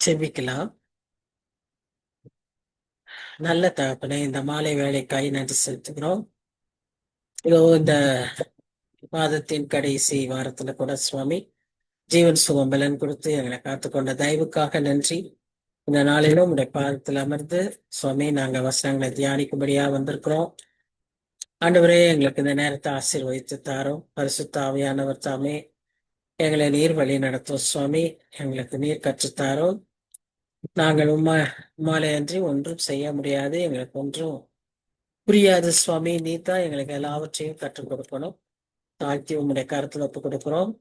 செபிக்கலாம். நல்ல தகப்பனே, இந்த மாலை வேலைக்காய் நன்றி செலுத்துகிறோம். இதோ இந்த மாதத்தின் கடைசி வாரத்துல கூட சுவாமி ஜீவன் சுகம் பலன் கொடுத்து எங்களை காத்துக்கொண்ட தயவுக்காக நன்றி. இந்த நாளிலும் உடைய பாதத்தில் அமர்ந்து சுவாமி நாங்க வசனங்களை தியானிக்கும்படியா வந்திருக்கிறோம். ஆண்டவரே, எங்களுக்கு இந்த நேரத்தை ஆசீர்வதித்து தாரோம். பரிசுத்த ஆவியானவர் தாமே எங்களை நீர் வழி நடத்தும் சுவாமி. எங்களுக்கு நீர் கற்றுத்தாரோம். நாங்கள் உம்மாலே அன்றி ஒன்றும் செய்ய முடியாது, எங்களுக்கு ஒன்றும் புரியாது சுவாமி. நீ தான் எங்களுக்கு எல்லாவற்றையும் கற்றுக் கொடுக்கணும். தாழ்த்தி உம்முடைய கருத்துல ஒப்புக் கொடுக்கிறோம்.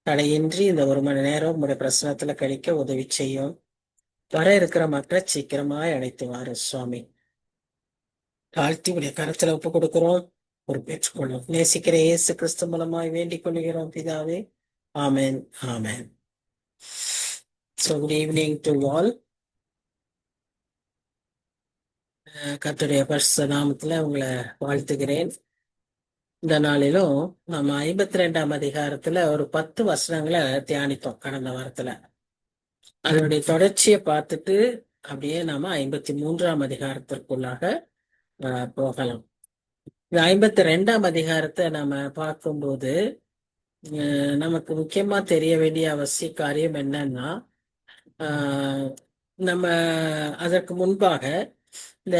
தடையின்றி இந்த 1 மணி நேரம் உம்முடைய பிரசனத்துல கழிக்க உதவி செய்யும். வர இருக்கிற மக்களை சீக்கிரமாய் அழைத்து வாரு சுவாமி. தாழ்த்தி உடைய கருத்துல ஒப்புக் கொடுக்கிறோம். பொறுப்பேற்றுக்கொள்ளும். நேசிக்கிற இயேசு கிறிஸ்து மூலமாய் வேண்டிக் கொள்கிறோம் பிதாவே. ஆமென், ஆமென். So good evening to all. கர்த்தருடைய பரிசுத்த நாமத்துல உங்களை வாழ்த்துகிறேன். இந்த நாளிலும் நம்ம 52ஆம் அதிகாரத்துல ஒரு 10 வசனங்களை தியானித்தோம் கடந்த வாரத்துல. அதனுடைய தொடர்ச்சியை பார்த்துட்டு அப்படியே நாம 53ஆம் அதிகாரத்திற்குள்ளாக போகலாம். இந்த 52ஆம் அதிகாரத்தை நாம பார்க்கும்போது நமக்கு முக்கியமா தெரிய வேண்டிய அவசிய காரியம் என்னன்னா, நம்ம அதற்கு முன்பாக இந்த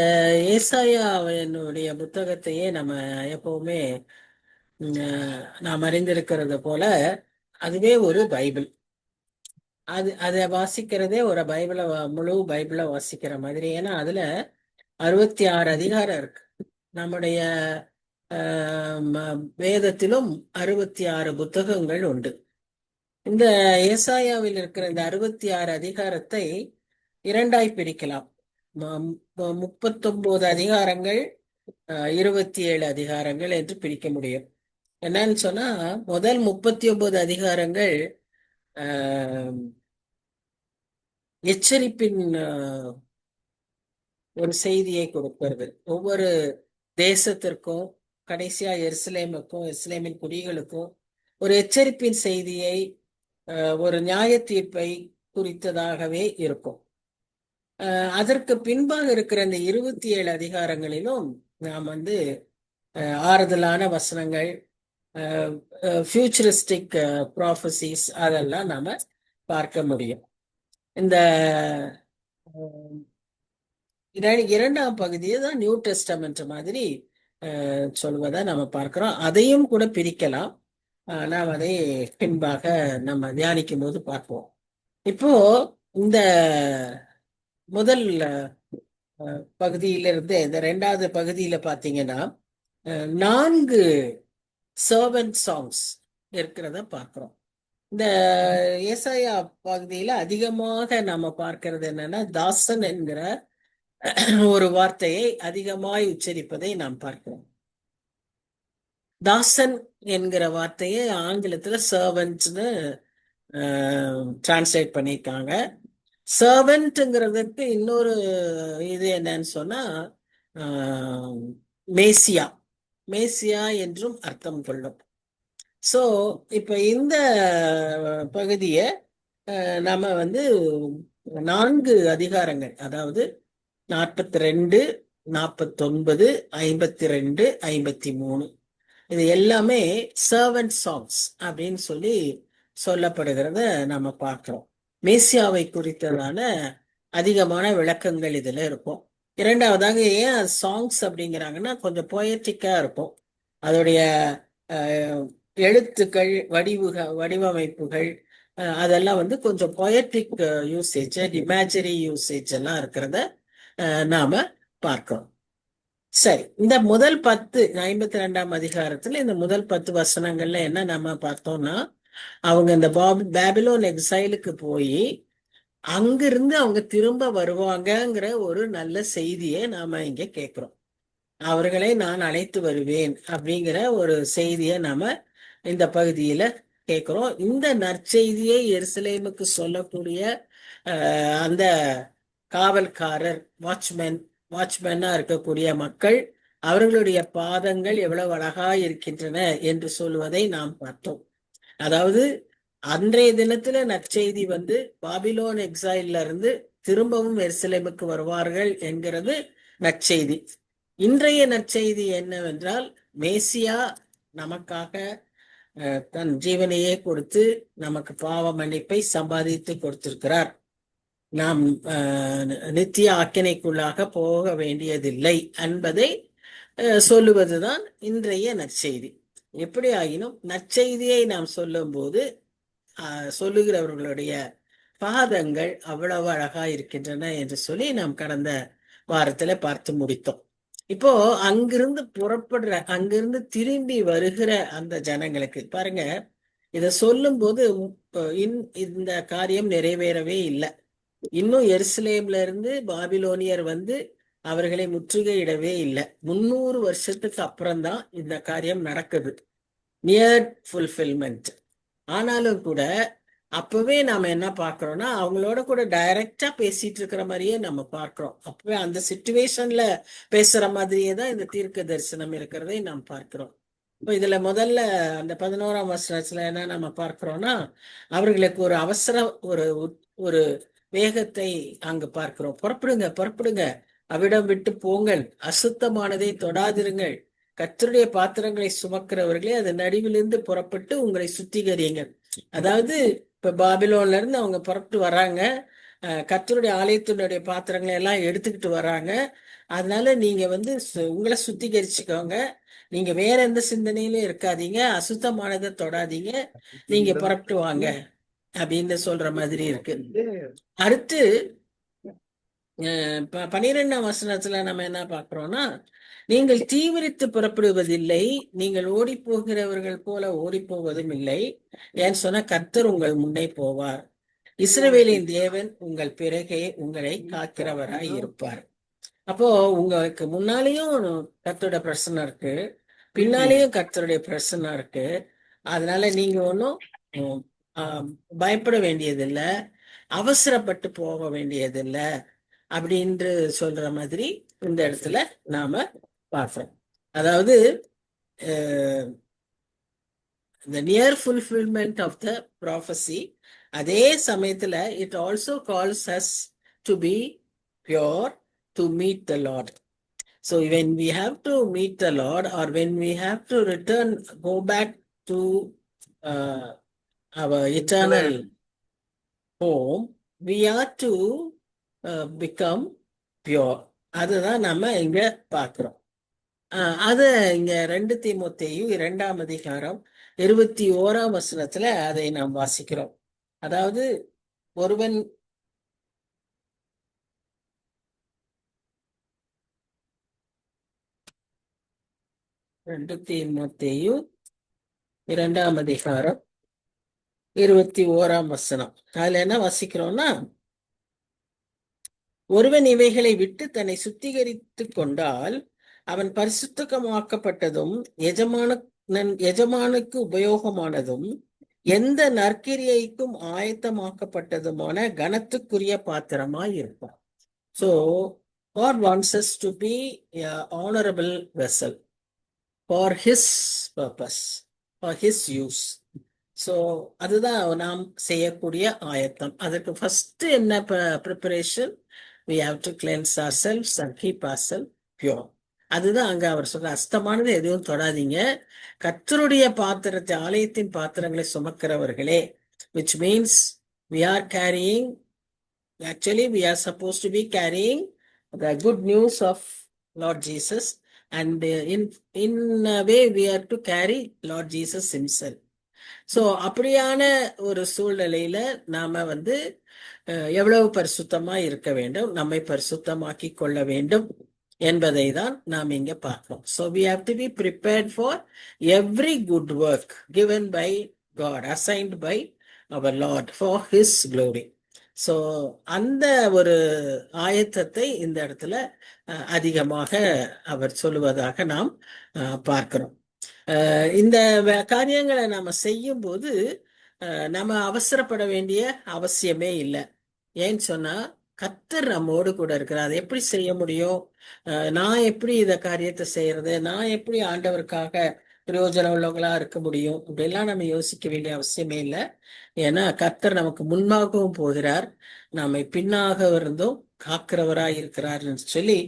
ஏசாயாவினுடைய புத்தகத்தையே நம்ம எப்பவுமே நாம் அறிந்திருக்கிறது போல அதுவே ஒரு பைபிள். அதை வாசிக்கிறதே ஒரு பைபிளை முழு பைபிளை வாசிக்கிற மாதிரி. ஏன்னா அதுல 66 அதிகாரம் இருக்கு. நம்முடைய வேதத்திலும் 66 புத்தகங்கள் உண்டு. இந்த ஏசாயாவில் இருக்கிற இந்த 66 அதிகாரத்தை 2ஆய் பிரிக்கலாம். 39 அதிகாரங்கள், 27 அதிகாரங்கள் என்று பிரிக்க முடியும். என்னன்னு சொன்னா, முதல் 39 அதிகாரங்கள் எச்சரிப்பின் ஒரு செய்தியை கொடுக்கிறது. ஒவ்வொரு தேசத்திற்கும், கடைசியா எருசலேமுக்கும் எருசலேமின் குடிகளுக்கும் ஒரு எச்சரிப்பின் செய்தியை, ஒரு நியாய தீர்ப்பை குறித்ததாகவே இருக்கும். அதற்கு பின்பாக இருக்கிற இந்த 27 அதிகாரங்களிலும் நாம் ஆறுதலான வசனங்கள், ஃபியூச்சரிஸ்டிக் ப்ராஃபசிஸ் அதெல்லாம் நாம பார்க்க முடியும். இந்த 2ஆம் பகுதியை தான் நியூ டெஸ்டமெண்ட் மாதிரி சொல்வதை நம்ம பார்க்கிறோம். அதையும் கூட பிரிக்கலாம். நாம் அதை பின்பாக நம்ம தியானிக்கும் போது பார்ப்போம். இப்போ இந்த முதல் பகுதியிலிருந்து இந்த 2ஆவது பகுதியில பாத்தீங்கன்னா 4 சர்வன்ட் சாங்ஸ் இருக்கிறத பார்க்கிறோம். இந்த ஏசாயா பகுதியில அதிகமாக நம்ம பார்க்கிறது என்னன்னா, தாசன் என்கிற ஒரு வார்த்தையை அதிகமாய் உச்சரிப்பதை நாம் பார்க்கிறோம். தாசன் என்கிற வார்த்தையை ஆங்கிலத்துல சர்வன்ட்னு டிரான்ஸ்லேட் பண்ணியிருக்காங்க. சர்வன்ட்ங்கிறதுக்கு இன்னொரு இது என்னன்னு சொன்னா, மேசியா மேசியா என்றும் அர்த்தம் கொள்ளும். சோ இப்ப இந்த பகுதியை நாம 4 அதிகாரங்கள், அதாவது 42, 49, 52, 53 இது எல்லாமே சர்வன்ட் சாங்ஸ் அப்படின்னு சொல்லப்படுகிறத நம்ம பார்க்கிறோம். மேசியாவை குறித்ததான அதிகமான விளக்கங்கள் இதுல இருக்கும். 2ஆவதாக ஏன் சாங்ஸ் அப்படிங்கிறாங்கன்னா, கொஞ்சம் பொயட்டிக்கா இருக்கும். அதோடைய எழுத்துக்கள், வடிவமைப்புகள் அதெல்லாம் கொஞ்சம் பொயட்டிக் யூசேஜ், இமேஜரி யூசேஜ் எல்லாம் இருக்கிறத நாம பார்க்கிறோம். சரி, இந்த முதல் 10 52ஆம் அதிகாரத்துல இந்த முதல் 10 வசனங்கள்ல என்ன நம்ம பார்த்தோம்னா, அவங்க இந்த பாபிலோன் எக்ஸைலுக்கு போய் அங்கிருந்து அவங்க திரும்ப வருவாங்கங்கிற ஒரு நல்ல செய்தியை நாம இங்க கேட்கிறோம். அவர்களை நான் அழைத்து வருவேன் அப்படிங்கிற ஒரு செய்தியை நாம இந்த பகுதியில கேட்கிறோம். இந்த நற்செய்தியை எருசலேமுக்கு சொல்லக்கூடிய அந்த காவல்காரர், வாட்ச்மேனா இருக்கக்கூடிய மக்கள், அவர்களுடைய பாதங்கள் எவ்வளவு அழகா இருக்கின்றன என்று சொல்வதை நாம் பார்த்தோம். அதாவது அன்றைய தினத்துல நற்செய்தி வந்து பாபிலோன் எக்ஸைல்ல இருந்து திரும்பவும் எருசலேமுக்கு வருவார்கள் என்கிறது நற்செய்தி. இன்றைய நற்செய்தி என்னவென்றால், மேசியா நமக்காக தன் ஜீவனையே கொடுத்து நமக்கு பாவ மன்னிப்பை சம்பாதித்து கொடுத்திருக்கிறார். நாம் நித்திய ஆக்கினைக்குள்ளாக போக வேண்டியதில்லை என்பதை சொல்லுவதுதான் இன்றைய நற்செய்தி. எப்படி ஆகினும் நற்செய்தியை நாம் சொல்லும் போது சொல்லுகிறவர்களுடைய பாதங்கள் அவ்வளவு அழகா இருக்கின்றன என்று சொல்லி நாம் கடந்த வாரத்துல பார்த்து முடித்தோம். இப்போ அங்கிருந்து திரும்பி வருகிற அந்த ஜனங்களுக்கு பாருங்க, இத சொல்லும் போது இந்த காரியம் நிறைவேறவே இல்லை. இன்னும் எருசலேம்ல இருந்து பாபிலோனியர் வந்து அவர்களை முற்றுகையிடவே இல்லை. 300 வருஷத்துக்கு அப்புறம்தான் இந்த காரியம் நடக்குது, நியர் ஃபுல்ஃபில்மெண்ட். ஆனாலும் கூட அப்பவே நாம என்ன பார்க்கிறோம்னா, அவங்களோட கூட டைரக்டா பேசிட்டு இருக்கிற மாதிரியே நம்ம பார்க்கிறோம். அப்பவே அந்த சிச்சுவேஷன்ல பேசுற மாதிரியே தான் இந்த தீர்க்க தரிசனம் இருக்கிறதை நாம் பார்க்கிறோம். இப்போ இதுல முதல்ல அந்த 11ஆம் வசனத்துல என்ன நம்ம பார்க்கிறோம்னா, அவர்களுக்கு ஒரு அவசர ஒரு ஒரு வேகத்தை அங்கு பார்க்கிறோம். புறப்படுங்க புறப்படுங்க, அவிடம் விட்டு போங்கள், அசுத்தமானதை தொடாதிருங்கள், கர்த்தருடைய பாத்திரங்களை சுமக்கிறவர்களே அது நடுவிலிருந்து புறப்பட்டு உங்களை சுத்திகரியுங்கள். அதாவது இப்ப பாபிலோன்ல இருந்து அவங்க புறப்பட்டு வர்றாங்க, கர்த்தருடைய ஆலயத்தினுடைய பாத்திரங்களை எல்லாம் எடுத்துக்கிட்டு வர்றாங்க. அதனால நீங்க வந்து உங்களை சுத்திகரிச்சுக்கோங்க, நீங்க வேற எந்த சிந்தனையிலும் இருக்காதீங்க, அசுத்தமானதை தொடாதீங்க, நீங்க புறப்பட்டு வாங்க அப்படின்னு சொல்ற மாதிரி இருக்கு. அடுத்து 12ஆம் வசனத்துல நம்ம என்ன பார்க்கிறோம்னா, நீங்கள் தீவிரித்து புறப்படுவதில்லை, நீங்கள் ஓடி போகிறவர்கள் போல ஓடி போவதும் இல்லை, ஏன் சொன்ன கர்த்தர் உங்கள் முன்னே போவார், இஸ்ரவேலின் தேவன் உங்கள் பிறகே உங்களை காக்கிறவராய் இருப்பார். அப்போ உங்களுக்கு முன்னாலேயும் கர்த்தருடைய பிரசனை இருக்கு, பின்னாலேயும் கர்த்தருடைய பிரசனை இருக்கு. அதனால நீங்க ஒன்றும் பயப்பட வேண்டியதில்லை, அவசரப்பட்டு போக வேண்டியதில்லை அப்படின்று சொல்ற மாதிரி இந்த இடத்துல நாம பார்க்கிறோம். அதாவது the near fulfillment of the prophecy, அதே சமயத்துல it also calls us to be pure to meet the Lord. So when we have to meet the Lord, or when we have to return, go back to our eternal home, we are to become pure. அதுதான் நம்ம இங்க பார்க்கிறோம். அது இங்க 2 தீமோத்தேயு 2ஆம் அதிகாரம் 21ஆம் வசனத்துல அதை நாம் வாசிக்கிறோம். அதாவது ஒருவன் தீமோத்தேயு 2ஆம் அதிகாரம் 21ஆம் வசனம், அதுல என்ன வாசிக்கிறோம்னா, ஒருவன் இவைகளை விட்டு தன்னை சுத்திகரித்து கொண்டால் அவன் பரிசுத்தமாக்கப்பட்டதும் எஜமானுக்கு உபயோகமானதும் எந்த நற்கிரியைக்கும் ஆயத்தமாக்கப்பட்டதுமான கனத்துக்குரிய பாத்திரமாய் இருப்பான். So God wants us to be an honorable vessel for his purpose, for his use. So அதுதான் நாம் செய்யக்கூடிய ஆயத்தம். அதற்கு ஃபர்ஸ்ட் என்ன preparation? We have to cleanse ourselves and keep ourselves pure. அதுதான் அங்க அவர் சொல்ற, அஸ்தமானது எதுவும் தொடாதீங்க, கர்த்தருடைய பாத்திரத்தை, ஆலயத்தின் பாத்திரங்களை சுமக்கிறவர்களே, which means we are carrying, actually we are supposed to be carrying the good news of Lord Jesus, and in a way we are to carry Lord Jesus himself. So அப்படியான ஒரு சூழ்நிலையில நாம வந்து எவ்வளவு பரிசுத்தமா இருக்க வேண்டும், நம்மை பரிசுத்தமாக்கி கொள்ள வேண்டும் என்பதை தான் நாம் இங்க பார்க்கிறோம். So we have to be prepared for every good work given by God, assigned by our Lord for his glory. So அந்த ஒரு ஆயத்தத்தை இந்த இடத்துல அதிகமாக அவர் சொல்லுவதாக நாம் பார்க்கிறோம். இந்த காரியங்களை நாம செய்யும் போது நம்ம அவசரப்பட வேண்டிய அவசியமே இல்லை. ஏன்னு சொன்னா கர்த்தர் நம்மோடு கூட இருக்கிறார். அதை எப்படி செய்ய முடியும்? நான் எப்படி இந்த காரியத்தை செய்யறது? நான் எப்படி ஆண்டவருக்காக பிரயோஜனம் உள்ளவங்களா இருக்க முடியும். இப்படியெல்லாம் நம்ம யோசிக்க வேண்டிய அவசியமே இல்லை. ஏன்னா கர்த்தர் நமக்கு முன்பாகவும் போகிறார், நம்மை பின்னாக இருந்தும் காக்கிறவராய் இருக்கிறார்னு சொல்லி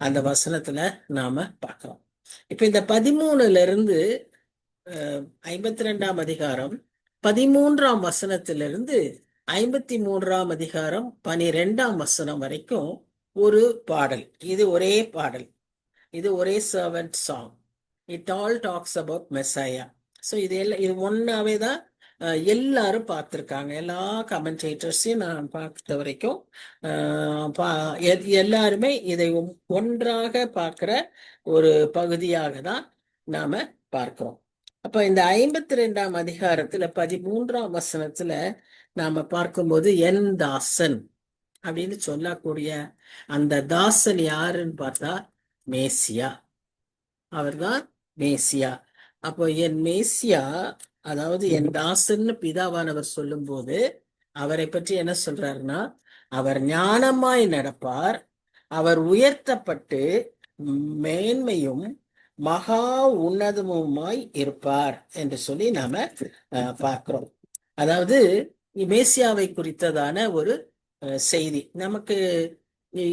அந்த வசனத்துல நாம பார்க்கிறோம். இப்ப இந்த 13ல இருந்து 52ஆம் அதிகாரம் 13ஆம் வசனத்திலிருந்து 53ஆம் அதிகாரம் 12ஆம் வசனம் வரைக்கும் ஒரு பாடல். இது ஒரே பாடல், இது ஒரே servant song. It all talks about Messiah. So இது எல்லாம் இது ஒன்னாவே தான் எல்லாரும் பார்த்துருக்காங்க. எல்லா கமெண்டேட்டர்ஸையும் நான் பார்த்த வரைக்கும் எல்லாருமே இதை ஒன்றாக பார்க்கிற ஒரு பகுதியாக தான் நாம பார்க்கிறோம். அப்ப இந்த 52ஆம் அதிகாரத்துல 13ஆம் வசனத்துல நாம பார்க்கும்போது என் தாசன் அப்படின்னு சொல்லக்கூடிய அந்த தாசன் யாருன்னு பார்த்தா மேசியா. அவர்தான் மேசியா. அப்போ என் மேசியா, அதாவது என் தாசன்னு பிதாவானவர் சொல்லும் போது அவரை பற்றி என்ன சொல்றாருன்னா, அவர் ஞானமாய் நடப்பார், அவர் உயர்த்தப்பட்டு மேன்மையும் மகா உன்னதமுமாய் இருப்பார் என்று சொல்லி நாம பார்க்கிறோம். அதாவது மேசியாவை குறித்ததான ஒரு செய்தி நமக்கு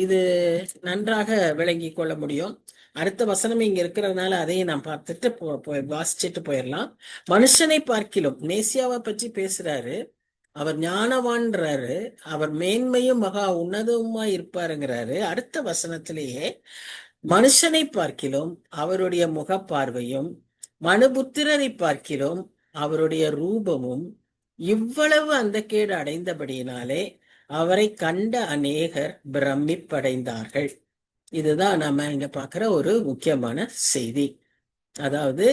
இது நன்றாக விளங்கி கொள்ள முடியும். அடுத்த வசனம் இங்க இருக்கிறதுனால அதையும் நான் பார்த்துட்டு வாசிச்சுட்டு போயிடலாம். மனுஷனை பார்க்கிலும் மேசியாவை பற்றி பேசுறாரு, அவர் ஞானவான்றாரு, அவர் மேன்மையும் மகா உன்னதமுமா இருப்பாருங்கிறாரு. அடுத்த வசனத்திலேயே மனுஷனை பார்க்கிலும் அவருடைய முகப்பார்வையும் மனுபுத்திரரை பார்க்கிலும் அவருடைய ரூபமும் இவ்வளவு அந்த கேடு அடைந்தபடியினாலே அவரை கண்ட அநேகர் பிரமிப்படைந்தார்கள். இதுதான் நம்ம இங்க பார்க்கிற ஒரு முக்கியமான செய்தி. அதாவது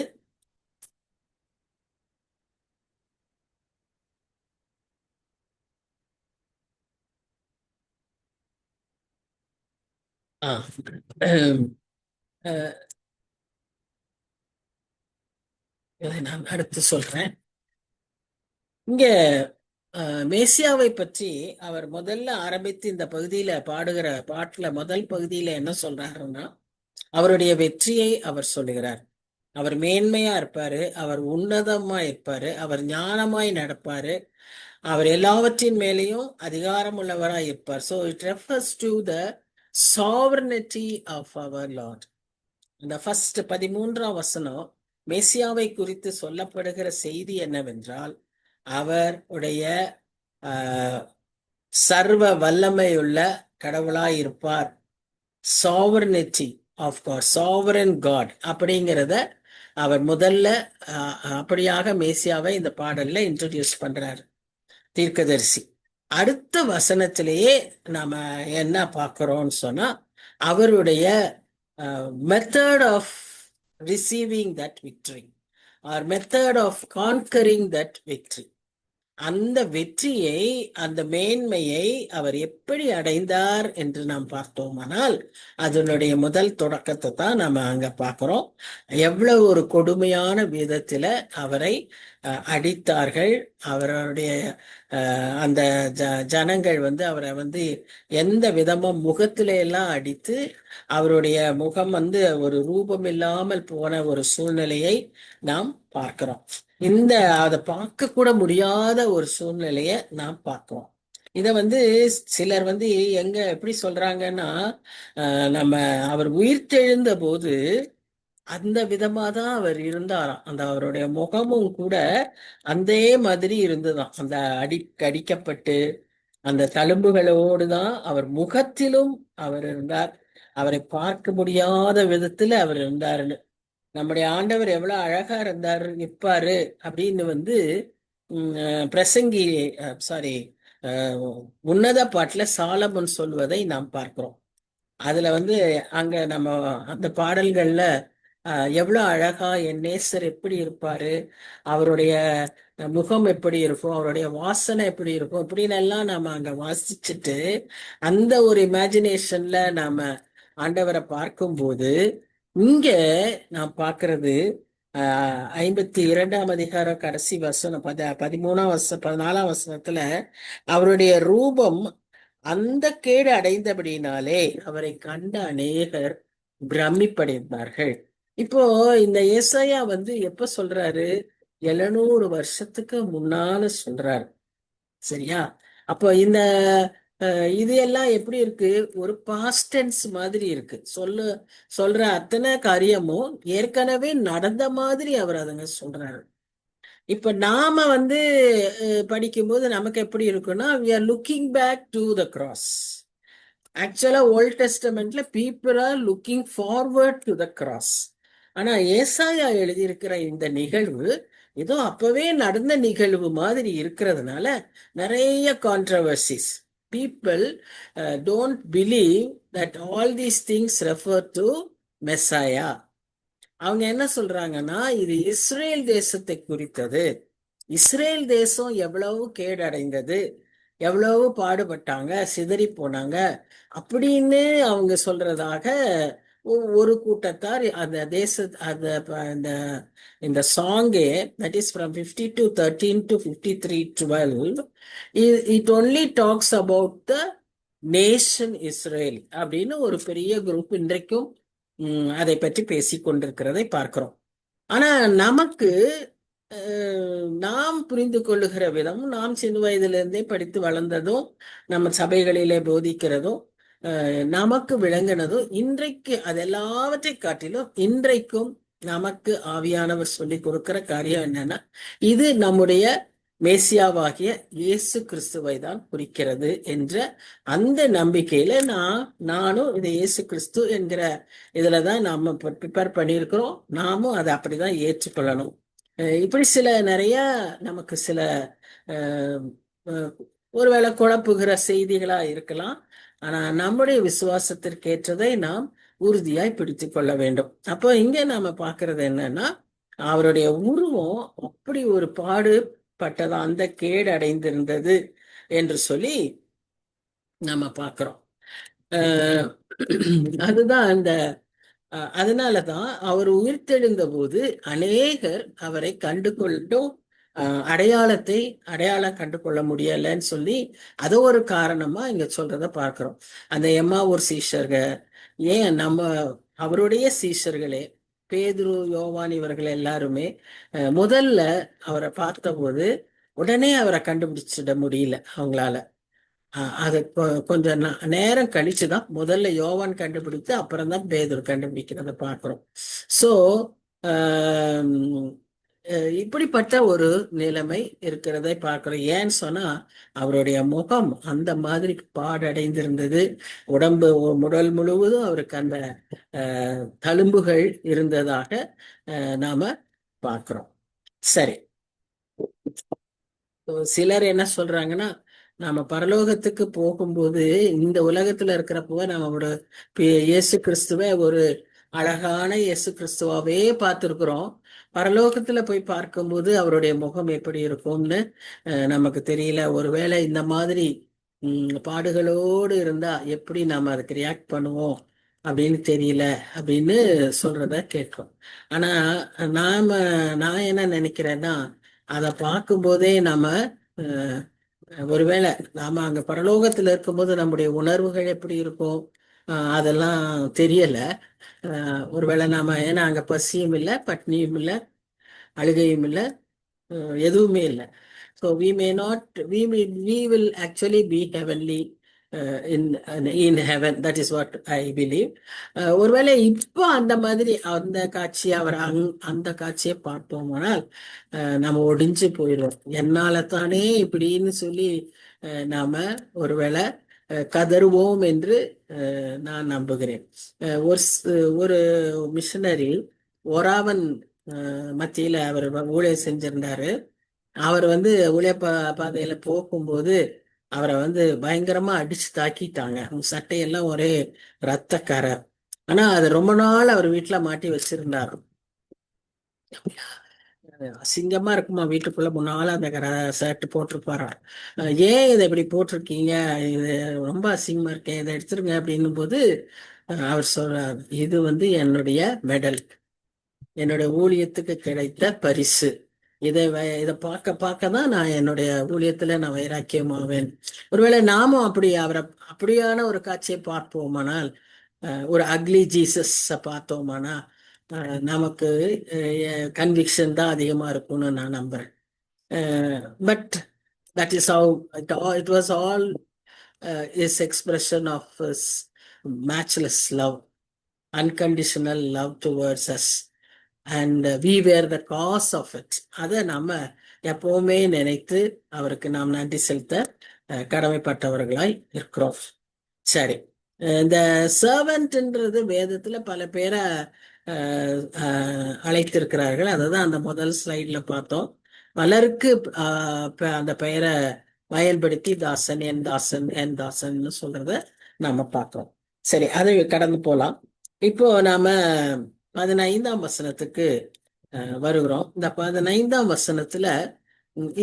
நான் அடுத்து சொல்றேன். இங்க மேசியாவை பற்றி அவர் முதல்ல ஆரம்பித்து இந்த பகுதியில பாடுகிற பாட்டுல முதல் பகுதியில என்ன சொல்றாருன்னா, அவருடைய வெற்றியை அவர் சொல்லுகிறார். அவர் மேன்மையா இருப்பாரு, அவர் உன்னதமா இருப்பாரு, அவர் ஞானமாய் நடப்பாரு, அவர் எல்லாவற்றின் மேலேயும் அதிகாரம் உள்ளவராய் இருப்பார். So it refers to the sovereignty of our Lord. இந்த ஃபர்ஸ்ட் 13ஆம் வசனம் மேசியாவை குறித்து சொல்லப்படுகிற செய்தி என்னவென்றால், அவருடைய சர்வ வல்லமையுள்ள கடவுளாய் இருப்பார். Sovereignty of God, sovereign God அப்படிங்கிறத அவர் முதல்ல அப்படியாக மேசியாவை இந்த பாடல்ல இன்ட்ரோடியூஸ் பண்றாரு தீர்க்கதரிசி. அடுத்த வசனத்திலேயே நாம என்ன பார்க்கிறோம்னு சொன்னா, அவருடைய method of receiving that victory or method of conquering that victory, அந்த வெற்றியை, அந்த மேன்மையை அவர் எப்படி அடைந்தார் என்று நாம் பார்த்தோமானால் அதனுடைய முதல் தொடக்கத்தை தான் நம்ம அங்க பார்க்கிறோம். எவ்வளவு ஒரு கொடுமையான விதத்துல அவரை அடித்தார்கள். அவருடைய அந்த ஜனங்கள் அவரை எந்த விதமும் முகத்தில எல்லாம் அடித்து அவருடைய முகம் ஒரு ரூபம் இல்லாமல் போன ஒரு சூழ்நிலையை நாம் பார்க்கிறோம். அதை பார்க்க கூட முடியாத ஒரு சூழ்நிலைய நாம் பார்க்கிறோம். இத சிலர் எங்க எப்படி சொல்றாங்கன்னா, நம்ம அவர் உயிர்த்தெழுந்த போது அந்த விதமா தான் அவர் இருந்தாராம். அந்த அவருடைய முகமும் கூட அதே மாதிரி இருந்துதான். அந்த அடிக்கப்பட்டு அந்த தழும்புகளோடு தான் அவர் முகத்திலும் அவர் இருந்தார். அவரை பார்க்க முடியாத விதத்துல அவர் இருந்தாருன்னு, நம்முடைய ஆண்டவர் எவ்வளவு அழகா இருந்தாரு நிற்பாரு அப்படின்னு பிரசங்கி சாரி உன்னத பாட்டுல சாலமன் சொல்வதை நாம் பார்க்கிறோம். அதுல அங்க நம்ம அந்த பாடல்கள்ல எவ்வளவு அழகா என் நேசர் எப்படி இருப்பாரு, அவருடைய முகம் எப்படி இருக்கும், அவருடைய வாசனை எப்படி இருக்கும், இப்படின்னு எல்லாம் நாம அங்க வாசிச்சுட்டு அந்த ஒரு இமேஜினேஷன்ல நாம ஆண்டவரை பார்க்கும்போது, இங்க நாம் பார்க்கிறது 52ஆம் அதிகாரம் கடைசி வசனம் 14ஆம் வசனத்துல அவருடைய ரூபம் அந்த கேடு அடைந்தபடினாலே அவரை கண்ட அநேகர் பிரமிப்படைந்தார்கள். இப்போ இந்த ஏசாயா எப்ப சொல்றாரு? 700 வருஷத்துக்கு முன்னால சொல்றாரு. சரியா? அப்போ இந்த இது எல்லாம் எப்படி இருக்கு? ஒரு பாஸ்ட் டென்ஸ் மாதிரி இருக்கு. சொல்ற அத்தனை காரியமும் ஏற்கனவே நடந்த மாதிரி அவர் அதுங்க சொல்றாரு. இப்ப நாம படிக்கும்போது நமக்கு எப்படி இருக்குன்னா, we are looking back to the cross. Actually old டெஸ்டமெண்ட்ல people are looking forward to the cross. ஆனா ஏசாயா எழுதியிருக்கிற இந்த நிகழ்வு ஏதோ அப்பவே நடந்த நிகழ்வு மாதிரி இருக்கிறதுனால நிறைய controversies. People don't believe that all these things refer to Messiah. அவங்க என்ன சொல்றாங்கன்னா, இது இஸ்ரேல் தேசத்தை குறித்தது. இஸ்ரேல் தேசம் எவ்வளவு கேடடைந்தது, எவ்வளவு பாடுபட்டாங்க, சிதறி போனாங்க அப்படின்னு அவங்க சொல்றதாக ஒரு கூட்டத்தார் அந்த தேச அந்த இந்த இந்த சாங்கே, that is from 52:13 to 53:12, it only talks about the nation Israel அப்படின்னு ஒரு பெரிய குரூப் இன்றைக்கும் அதை பற்றி பேசி கொண்டிருக்கிறதை பார்க்கிறோம். ஆனா நமக்கு நாம் புரிந்து கொள்ளுகிற விதம், நாம் சின்ன வயதிலிருந்தே படித்து வளர்ந்ததும் நம்ம சபைகளிலே போதிக்கிறதும் நமக்கு விளங்கினதும் இன்றைக்கு அதெல்லாவற்றை காட்டிலும் இன்றைக்கும் நமக்கு ஆவியானவர் சொல்லி கொடுக்கிற காரியம் என்னன்னா, இது நம்முடைய மேசியாவாகிய இயேசு கிறிஸ்துவை தான் குறிக்கிறது என்ற அந்த நம்பிக்கையில நானும் இது இயேசு கிறிஸ்து என்கிற இதுலதான் நாம ப்ரிப்பேர் பண்ணியிருக்கிறோம். நாமும் அதை அப்படிதான் ஏற்றுக்கொள்ளணும். இப்படி நிறைய நமக்கு சில ஒருவேளை குழப்புகிற செய்திகளா இருக்கலாம். ஆனா நம்முடைய விசுவாசத்திற்கு ஏற்றதை நாம் உறுதியாய் பிடித்து கொள்ள வேண்டும். அப்போ இங்க நாம பாக்குறது என்னன்னா, அவருடைய உருவம் அப்படி ஒரு பாடுபட்டதா, அந்த கேடு அடைந்திருந்தது என்று சொல்லி நம்ம பார்க்கிறோம். அதுதான் அதனாலதான் அவர் உயிர்த்தெழுந்த போது அநேகர் அவரை கண்டு கொண்டும் அடையாளம் கண்டு கொள்ள முடியலன்னு சொல்லி அது ஒரு காரணமா இங்க சொல்றத பார்க்கிறோம். அந்த ஒரு சீஷர்கள், ஏன் அவருடைய சீஷர்களே பேதுரு, யோவான் இவர்கள் எல்லாருமே முதல்ல அவரை பார்த்தபோது உடனே அவரை கண்டுபிடிச்சிட முடியல அவங்களால. அது கொஞ்சம் நேரம் கழிச்சுதான் முதல்ல யோவான் கண்டுபிடித்து அப்புறம் தான் பேதுரு கண்டுபிடிக்கிறத பார்க்கிறோம். சோ இப்படிப்பட்ட ஒரு நிலைமை இருக்கிறதை பார்க்கிறோம். ஏன்னு சொன்னா அவருடைய முகம் அந்த மாதிரி பாடடைந்திருந்தது. உடல் முழுவதும் அவருக்கு அந்த தழும்புகள் இருந்ததாக நாம பார்க்கிறோம். சரி, சிலர் என்ன சொல்றாங்கன்னா, நாம பரலோகத்துக்கு போகும்போது இந்த உலகத்துல இருக்கிறப்போ நம்ம ஒரு இயேசு கிறிஸ்துவ ஒரு அழகான இயேசு கிறிஸ்துவாவே பார்த்திருக்கிறோம். பரலோகத்துல போய் பார்க்கும்போது அவருடைய முகம் எப்படி இருக்கும்னு நமக்கு தெரியல. ஒருவேளை இந்த மாதிரி பாடுகளோடு இருந்தா எப்படி நாம அதுக்கு ரியாக்ட் பண்ணுவோம் அப்படின்னு தெரியல அப்படின்னு சொல்றத கேட்கும். ஆனா நான் என்ன நினைக்கிறேன்னா, அதை பார்க்கும்போதே நாம ஒருவேளை நாம அங்க பரலோகத்துல இருக்கும்போது நம்முடைய உணர்வுகள் எப்படி இருக்கும் அதெல்லாம் தெரியல. ஒருவேளை நாம ஏன்னா அங்க பசியும் இல்லை, பட்னியும் இல்லை, அழுகையும் இல்லை, எதுவுமே இல்லை. So we may not we will actually be heavenly in heaven. That is what I believe. ஒருவேளை இப்போ அந்த மாதிரி அந்த காட்சியை அந்த காட்சியை பார்த்தோம்னால் நம்ம ஒடிஞ்சு போயிடுவோம். என்னால தானே இப்படின்னு சொல்லி நாம ஒருவேளை கதறுவோம் என்று நான் நம்புகிறேன். ஒரு மிஷனரி ஒராவன் மத்தியில அவர் ஊழியர் செஞ்சிருந்தாரு. அவர் ஊழிய பாதையில போகும்போது அவரை பயங்கரமா அடிச்சு தாக்கிட்டாங்க. சட்டையெல்லாம் ஒரே ரத்தக்கரை. ஆனா அது ரொம்ப நாள் அவர் வீட்டுல மாட்டி வச்சிருந்தாரு. அசிங்கமா இருக்குமா, வீட்டுக்குள்ள முன்னால அந்த ஷர்ட் போட்டிருப்பாராம். ஏன் இதை இப்படி போட்டிருக்கீங்க, இது ரொம்ப அசிங்கமா இருக்கேன், இதை எடுத்துருங்க அப்படின்னும் போது அவர் சொல்றாரு, இது என்னுடைய மெடல், என்னுடைய ஊழியத்துக்கு கிடைத்த பரிசு. இதை பார்க்க தான் நான் என்னுடைய ஊழியத்துல நான் வைராக்கியமாவேன். ஒருவேளை நாமும் அவரை அப்படியான ஒரு காட்சியை பார்ப்போமானால், ஒரு அக்லி ஜீசஸ் பார்த்தோமானா நமக்கு கன்விக்ஷன் தான் அதிகமா இருக்கும்னு நான் நம்புறேன். But that is how it was all is expression of matchless love, unconditional love towards us, and we were the cause of it. அதை நம்ம எப்பவுமே நினைத்து அவருக்கு நாம் நன்றி செலுத்த கடமைப்பட்டவர்களாய் இருக்கிறோம். சரி, இந்த சர்வன்ட்ன்றது வேதத்துல பல பேரை அழைத்திருக்கிறார்கள். அதுதான் அந்த முதல் ஸ்லைட்ல பார்த்தோம். பலருக்கு அந்த பெயரை பயன்படுத்தி தாசன், என் தாசன், என் தாசன் சொல்றத நாம பார்க்கிறோம். சரி, அதை கடந்து போலாம். இப்போ நாம 15ஆம் வசனத்துக்கு வருகிறோம். இந்த 15ஆம் வசனத்துல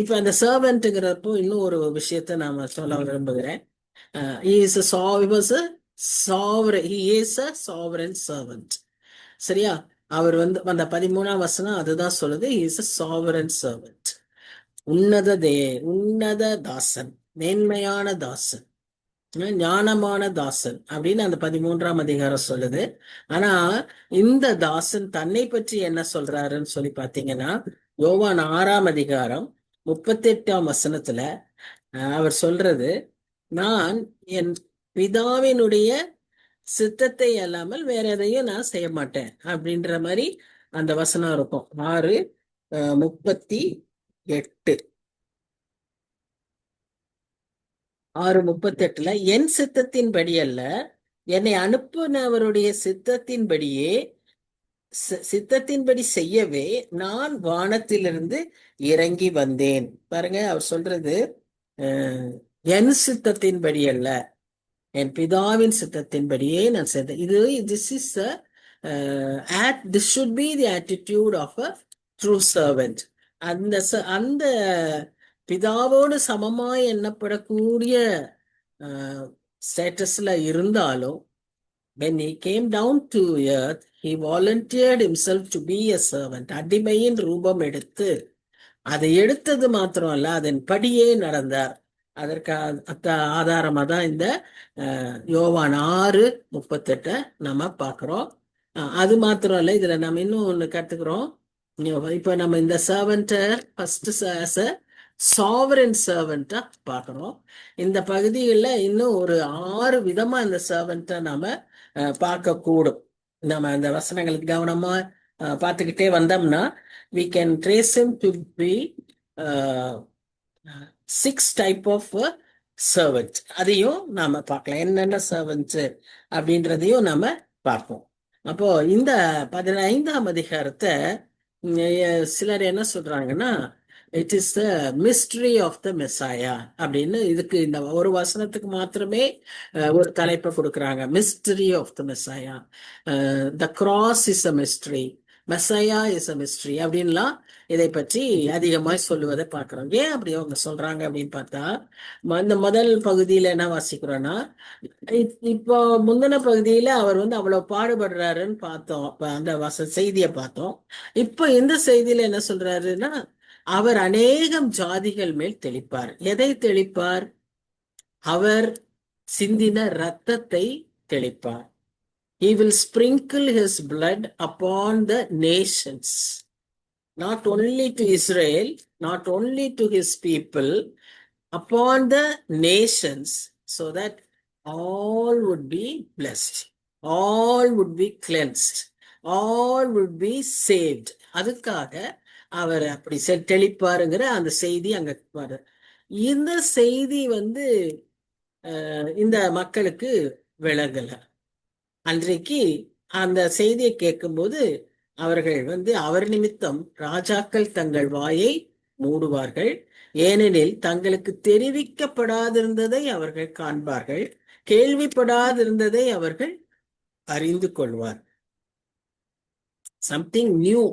இப்ப அந்த சர்வெண்ட்ங்கிறப்போ இன்னும் ஒரு விஷயத்த நாம சொல்ல விரும்புகிறேன். he is a sovereign, he is a sovereign servant. சரியா? அவர் வந்து அந்த 13ஆம் வசனம் அதுதான் சொல்லுது, he is a sovereign servant. உன்னத தாசன், மேன்மையான தாசன், ஞானமான தாசன் அப்படின்னு அந்த 13ஆம் அதிகாரம் சொல்லுது. ஆனா இந்த தாசன் தன்னை பற்றி என்ன சொல்றாருன்னு சொல்லி பாத்தீங்கன்னா, யோவான் 6ஆம் அதிகாரம் 38ஆம் வசனத்துல அவர் சொல்றது, நான் என் பிதாவினுடைய சித்தத்தை அல்லாமல் வேற எதையும் நான் செய்ய மாட்டேன் அப்படின்ற மாதிரி அந்த வசனம் இருக்கும். 6:38 6:38 என் சித்தத்தின்படி அல்ல, என்னை அனுப்புனவருடைய சித்தத்தின்படி செய்யவே நான் வானத்திலிருந்து இறங்கி வந்தேன். பாருங்க, அவர் சொல்றது என் சித்தத்தின்படி அல்ல, என் பிதாவின் சித்தத்தின்படியே நான் செய்தேன். this should be the attitude of a true servant. அந்த பிதாவோடு சமமாய் எண்ணப்படக்கூடிய ஸ்டேட்டஸ்ல இருந்தாலும் when he came down to earth, he volunteered himself to be a servant. அடிமையின் ரூபம் எடுத்து, அதை எடுத்தது மாத்திரம் அல்ல, அதன் படியே நடந்தார். அதற்கு ஆதாரமா தான் இந்த யோவான் 6:38 நம்ம பாக்குறோம். அது மாத்திரம் இல்ல, இதுல நம்ம இன்னும் ஒண்ணு கத்துக்கிறோம். இப்ப நம்ம இந்த சர்வெண்ட ஃபர்ஸ்ட் சாவரன் சர்வெண்டா பாக்குறோம். இந்த பகுதிகளில் இன்னும் ஒரு 6 விதமா இந்த சர்வெண்ட நாம பார்க்க கூடும். நம்ம அந்த வசனங்களுக்கு கவனமா பார்த்துக்கிட்டே வந்தோம்னா we can trace him to be 6 type of servant. அதையும் நாம பார்க்கலாம். என்னென்ன சர்வெண்ட் அப்படின்றதையும் நாம பார்ப்போம். அப்போ இந்த 15ஆம் அதிகாரத்தை சிலர் என்ன சொல்றாங்கன்னா, it is the mystery of the Messiah அப்படின்னு இதுக்கு இந்த ஒரு வசனத்துக்கு மாத்திரமே ஒரு தலைப்பை கொடுக்குறாங்க. Mystery of the Messiah, the cross is a mystery, Messiah is a mystery அப்படின்லாம் இதை பற்றி அதிகமாய் சொல்லுவதை பார்க்கிறோம். ஏன் அப்படி அவங்க சொல்றாங்க அப்படின்னு பார்த்தா, இந்த முதல் பகுதியில என்ன வாசிக்கிறோம்னா, இப்போ முந்தின பகுதியில அவர் வந்து அவ்வளவு பாடுபடுறாருன்னு பார்த்தோம், அந்த செய்தியை பார்த்தோம். இப்போ இந்த செய்தியில என்ன சொல்றாருன்னா, அவர் அநேகம் ஜாதிகள் மேல் தெளிப்பார். எதை தெளிப்பார்? அவர் சிந்தின இரத்தத்தை தெளிப்பார். He will sprinkle his blood upon the nations, not only to Israel, not only to his people, upon the nations, so that all would be blessed, all would be cleansed, all would be saved. அதுக்காக அவர் அப்படி தெளிப்பாருங்கிற அந்த செய்தி அங்க வர. இந்த செய்தி வந்து இந்த மக்களுக்கு விளங்கல. அன்றைக்கு அந்த செய்தியை கேட்கும்போது அவர்கள் வந்து அவர் நிமித்தம் ராஜாக்கள் தங்கள் வாயை மூடுவார்கள், ஏனெனில் தங்களுக்கு தெரிவிக்கப்படாதிருந்ததை அவர்கள் காண்பார்கள், கேள்விப்படாதிருந்ததை அவர்கள் அறிந்து கொள்வார். சம்திங் நியூ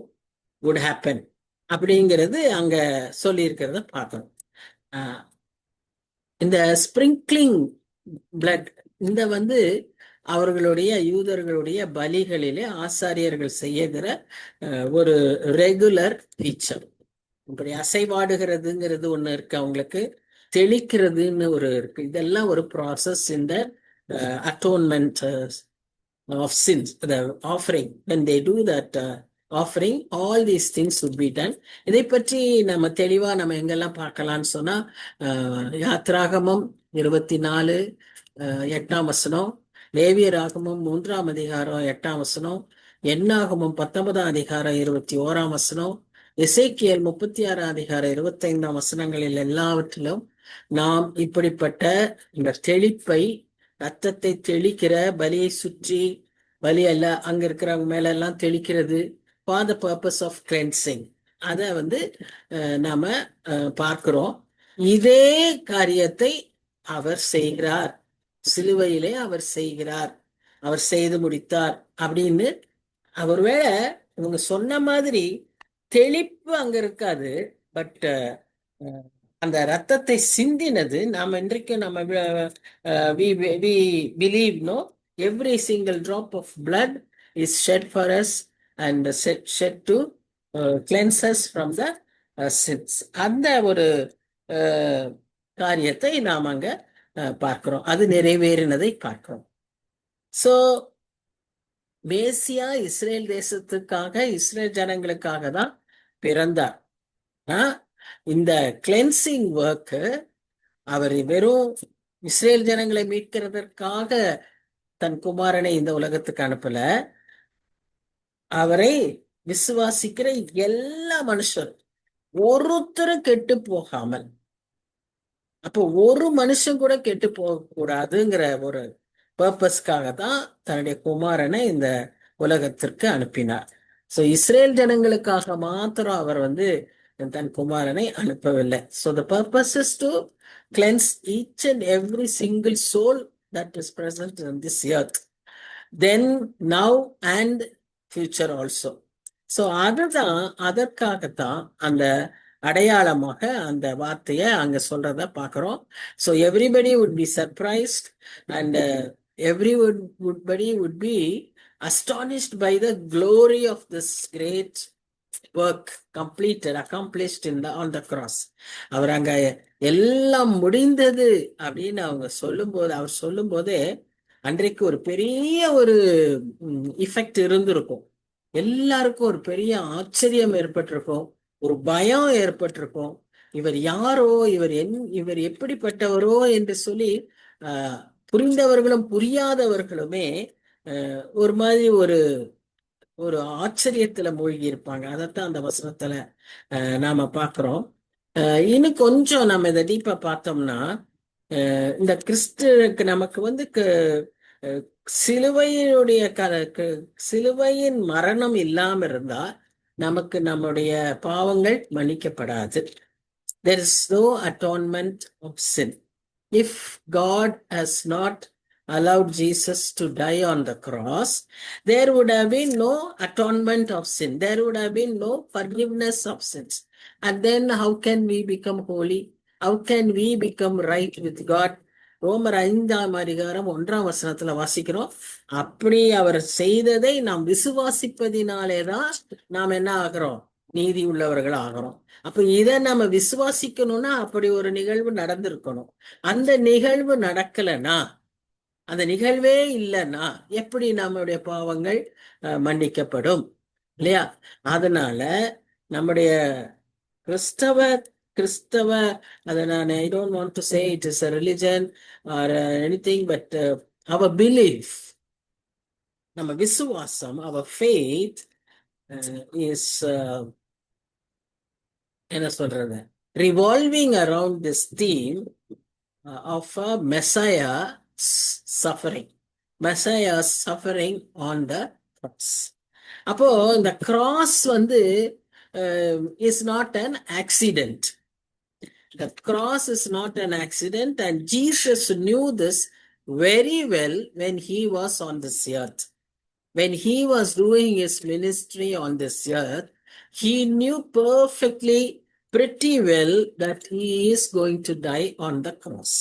would happen அப்படிங்கிறது அங்க சொல்லி இருக்கிறத பார்க்கணும். இந்த ஸ்பிரிங்க்லிங் பிளட், இந்த வந்து அவர்களுடைய யூதர்களுடைய பலிகளிலே ஆசாரியர்கள் செய்யுகிற ஒரு ரெகுலர் ஃபீச்சர். இப்படி அசைவாடுகிறதுங்கிறது ஒண்ணு இருக்கு, அவங்களுக்கு தெளிக்கிறதுன்னு ஒரு இருக்கு. இதெல்லாம் ஒரு ப்ராசஸ் இந்த atonement of sins, the offering. When they do that offering, all these things would be done. இதை பற்றி நம்ம தெளிவா நம்ம எங்கெல்லாம் பார்க்கலாம்னு சொன்னா, யாத்ராகமம் 24 8ஆம் வசனம், லேவியராகமம் 3ஆம் அதிகாரம் 8ஆம் வசனம், எண்ணாகமம் 19ஆம் அதிகாரம் 21ஆம் வசனம், எசேக்கியேல் 36ஆம் அதிகாரம் 25ஆம் வசனங்களில் எல்லாவற்றிலும் நாம் இப்படிப்பட்ட இந்த தெளிப்பை, ரத்தத்தை தெளிக்கிற பலியை சுற்றி, பலி அல்ல அங்க இருக்கிறவங்க மேல எல்லாம் தெளிக்கிறது for the purpose of cleansing, அத நாம பார்க்கிறோம். இதே காரியத்தை அவர் செய்கிறார், சிலுவையிலே அவர் செய்கிறார், அவர் செய்து முடித்தார் அப்படின்னு. ஒருவேளை இவங்க சொன்ன மாதிரி தெளிப்பு அங்க இருக்காது, பட் அந்த ரத்தத்தை சிந்தினது நாம இன்றைக்கு நம்ம believe know every single drop of blood is shed for us and shed to cleanse us from the sins. அந்த ஒரு காரியத்தை நாம் அங்க பார்க்கிறோம், அது நிறைவேறினதை பார்க்கிறோம். சோ மேசியா இஸ்ரேல் தேசத்துக்காக, இஸ்ரேல் ஜனங்களுக்காக தான் பிறந்தார். இந்த கிளென்சிங் ஒர்க் அவர் வெறும் இஸ்ரேல் ஜனங்களை மீட்கிறதற்காக தன் குமாரனை இந்த உலகத்துக்கு அனுப்பல, அவரை விசுவாசிக்கிற எல்லா மனுஷரும் ஒருத்தரும் கெட்டு போகாமல், அப்போ ஒரு மனுஷன் கூட கெட்டு போக கூடாதுங்கிற ஒரு பர்பஸ்க்காக தான் தன்னுடைய குமாரனை இந்த உலகத்திற்கு அனுப்பினார். சோ இஸ்ரேல் ஜனங்களுக்காக மாத்திரம் அவர் தன் குமாரனை அனுப்பவில்லை. So the purpose is to cleanse each and every single soul that is present in this earth, then, now and future also. So அதுதான், அதற்காகத்தான் அந்த அடையாளமாக அந்த வார்த்தையை அங்க சொல்றத பார்க்கிறோம். So everybody would be surprised and everybody would be astonished by the glory of this great work accomplished on the cross. அவர் அங்க எல்லாம் முடிந்தது அப்படின்னு அவர் சொல்லும் போதே அன்றைக்கு ஒரு பெரிய ஒரு இஃபெக்ட் இருந்திருக்கும். எல்லாருக்கும் ஒரு பெரிய ஆச்சரியம் ஏற்பட்டிருக்கும், ஒரு பயம் ஏற்பட்டிருக்கும். இவர் யாரோ, இவர் எப்படிப்பட்டவரோ என்று சொல்லி புரிந்தவர்களும் புரியாதவர்களுமே ஒரு மாதிரி ஒரு ஆச்சரியத்துல மூழ்கி இருப்பாங்க. அதைத்தான் அந்த வசனத்துல நாம பாக்குறோம். இன்னும் கொஞ்சம் நம்ம இதை டீப்பா பார்த்தோம்னா, இந்த கிறிஸ்துக்கு நமக்கு சிலுவையின் மரணம் இல்லாம இருந்தா நமக்கு நம்முடைய பாவங்கள் மன்னிக்கப்படாது. There is no atonement of sin. If God has not allowed Jesus to die on the cross, there would have been no atonement of sin. There would have been no forgiveness of sins. And then how can we become holy? How can we become right with God? ரோமர் 5ஆம் அதிகாரம் 1ஆம் வசனத்துல வாசிக்கிறோம். அப்படி அவர் செய்ததை நாம் விசுவாசிப்பதினாலேதான் நாம் என்ன ஆகிறோம்? நீதி உள்ளவர்கள் ஆகிறோம். அப்ப இதை நம்ம விசுவாசிக்கணும்னா அப்படி ஒரு நிகழ்வு நடந்திருக்கணும். அந்த நிகழ்வு நடக்கலைன்னா, அந்த நிகழ்வே இல்லைன்னா எப்படி நம்முடைய பாவங்கள் மன்னிக்கப்படும்? இல்லையா? அதனால நம்முடைய கிறிஸ்தவ அதை நான் I don't want to say it is a religion or anything, but our belief, நம்ம விசுவாசம், our faith is என்ன சொல்றது, revolving around this theme of a Messiah suffering on the cross. அப்போ இந்த cross is not an accident. The cross is not an accident, and Jesus knew this very well when he was on this earth. When he was doing his ministry on this earth, he knew perfectly, pretty well, that he is going to die on the cross.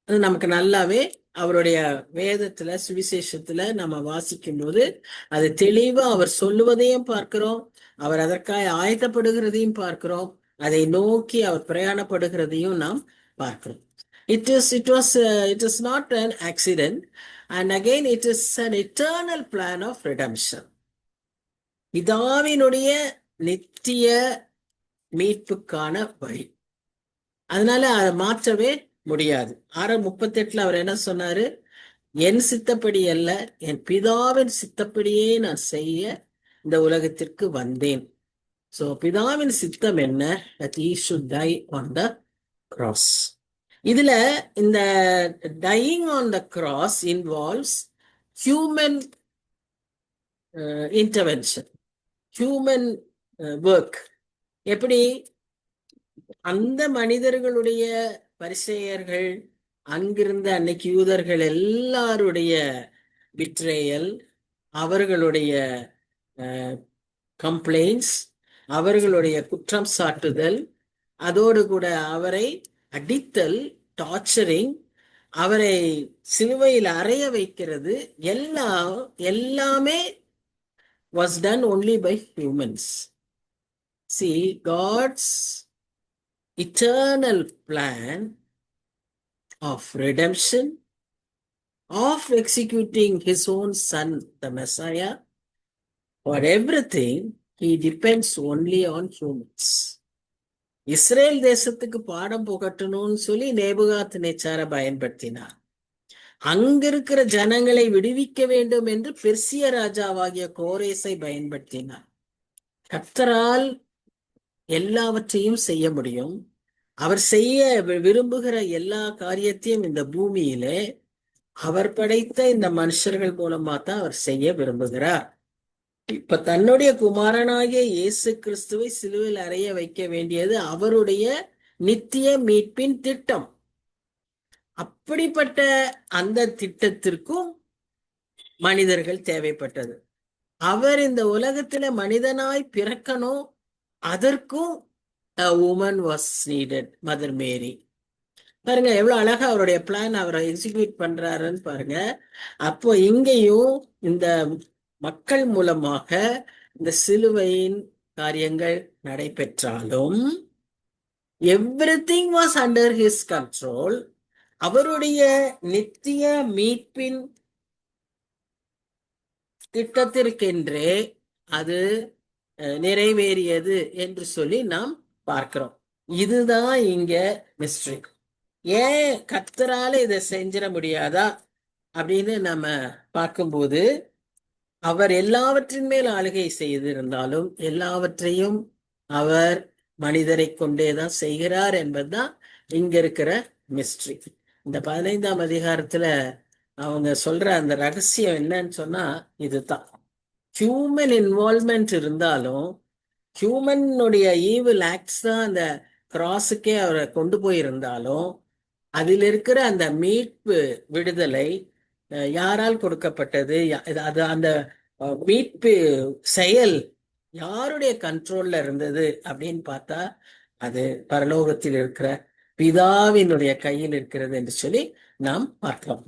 அது நமக்கு நல்லாவே அவருடைய வேதத்துல, சுவிசேஷத்துல நம்ம வாசிக்கும் போது அது தெளிவா அவர் சொல்லுவதையும் பார்க்கிறோம், அவர் அதற்காக ஆயத்தப்படுகிறதையும் பார்க்கிறோம், அதை நோக்கி அவர் பிரயாணப்படுகிறதையும் நாம் பார்க்கிறோம். it is not an accident, and again it is an eternal plan of redemption. பிதாவினுடைய நித்திய மீட்புக்கான வழி. அதனால அதை மாற்றவே முடியாது. 6:38 அவர் என்ன சொன்னாரு? என் சித்தப்படி அல்ல, என் பிதாவின் சித்தப்படியே நான் செய்ய இந்த உலகத்திற்கு வந்தேன். சோ பிதாவின் சித்தம் என்ன? that he should die on the cross. இதுல இந்த dying on the cross involves human intervention, human work. எப்படி? அந்த மனிதர்களுடைய பரிசேயர்கள், அங்கிருந்த அன்னைக்கு யூதர்கள் எல்லாருடைய பிட்ரேயல், அவர்களுடைய கம்ப்ளைண்ட்ஸ், அவர்களுடைய குற்றம் சாட்டுதல், அதோடு கூட அவரை அடித்தல், டார்ச்சரிங், அவரை சிலுவையில் அறைய வைக்கிறது, எல்லாமே was done only by humans. See, God's eternal plan of redemption, of executing his own son, the Messiah, for everything, he depends only on humans. Israel தேசத்துக்கு பாடம் புகட்டணும்னு சொல்லி நேபுகாத் நேச்சாரை பயன்படுத்தினார். அங்கிருக்கிற ஜனங்களை விடுவிக்க வேண்டும் என்று பெர்சிய ராஜாவாகிய கோரேசை பயன்படுத்தினார். கர்த்தரால் எல்லாவற்றையும் செய்ய முடியும். அவர் செய்ய விரும்புகிற எல்லா காரியத்தையும் இந்த பூமியிலே அவர் படைத்த இந்த மனுஷர்கள் மூலமா தான் அவர் செய்ய விரும்புகிறார். இப்ப தன்னுடைய குமாரனாகிய இயேசு கிறிஸ்துவை சிலுவையில் அறைய வைக்க வேண்டியது அவருடைய நித்திய மீட்பின் திட்டம். அப்படிப்பட்ட அந்த திட்டத்திற்கும் மனிதர்கள் தேவைப்பட்டது. அவர் இந்த உலகத்துல மனிதனாய் பிறக்கணும், அதற்கும் a woman was needed, mother Mary. பாருங்க எவ்வளவு அழகா அவருடைய பிளான் அவரை எக்ஸிக்யூட் பண்றாருன்னு பாருங்க. அப்போ இங்கேயும் இந்த மக்கள் மூலமாக இந்த சிலுவையின் காரியங்கள் நடைபெற்றாலும் everything was under his control. அவருடைய நித்திய மீட்பின் திட்டத்திற்கென்றே அது நிறைவேறியது என்று சொல்லி நாம் பார்க்கிறோம். இதுதான் இங்க மிஸ்ட்ரி. ஏன் கர்த்தரால இதை செஞ்சிட முடியாதா அப்படின்னு நம்ம பார்க்கும்போது, அவர் எல்லாவற்றின் மேல் ஆளுகை செய்திருந்தாலும் எல்லாவற்றையும் அவர் மனிதரை கொண்டேதான் செய்கிறார் என்பதுதான் இங்க இருக்கிற மிஸ்ட்ரி. இந்த 15ஆம் அதிகாரத்துல அவங்க சொல்ற அந்த ரகசியம் என்னன்னு சொன்னா இதுதான். ஹியூமன் இன்வால்வ்மெண்ட் இருந்தாலும், ஹியூமனுடைய ஈவில் ஆக்ட்ஸ் தான் அந்த கிராஸுக்கே அவரை கொண்டு போயிருந்தாலும், அதில் இருக்கிற அந்த மீட்பு விடுதலை யாரால் கொடுக்கப்பட்டது? அது அந்த மீட்பு செயல் யாருடைய கண்ட்ரோல்ல இருந்தது அப்படின்னு பார்த்தா அது பரலோகத்தில் இருக்கிற பிதாவினுடைய கையில் இருக்கிறது என்று சொல்லி நாம் பார்க்கிறோம்.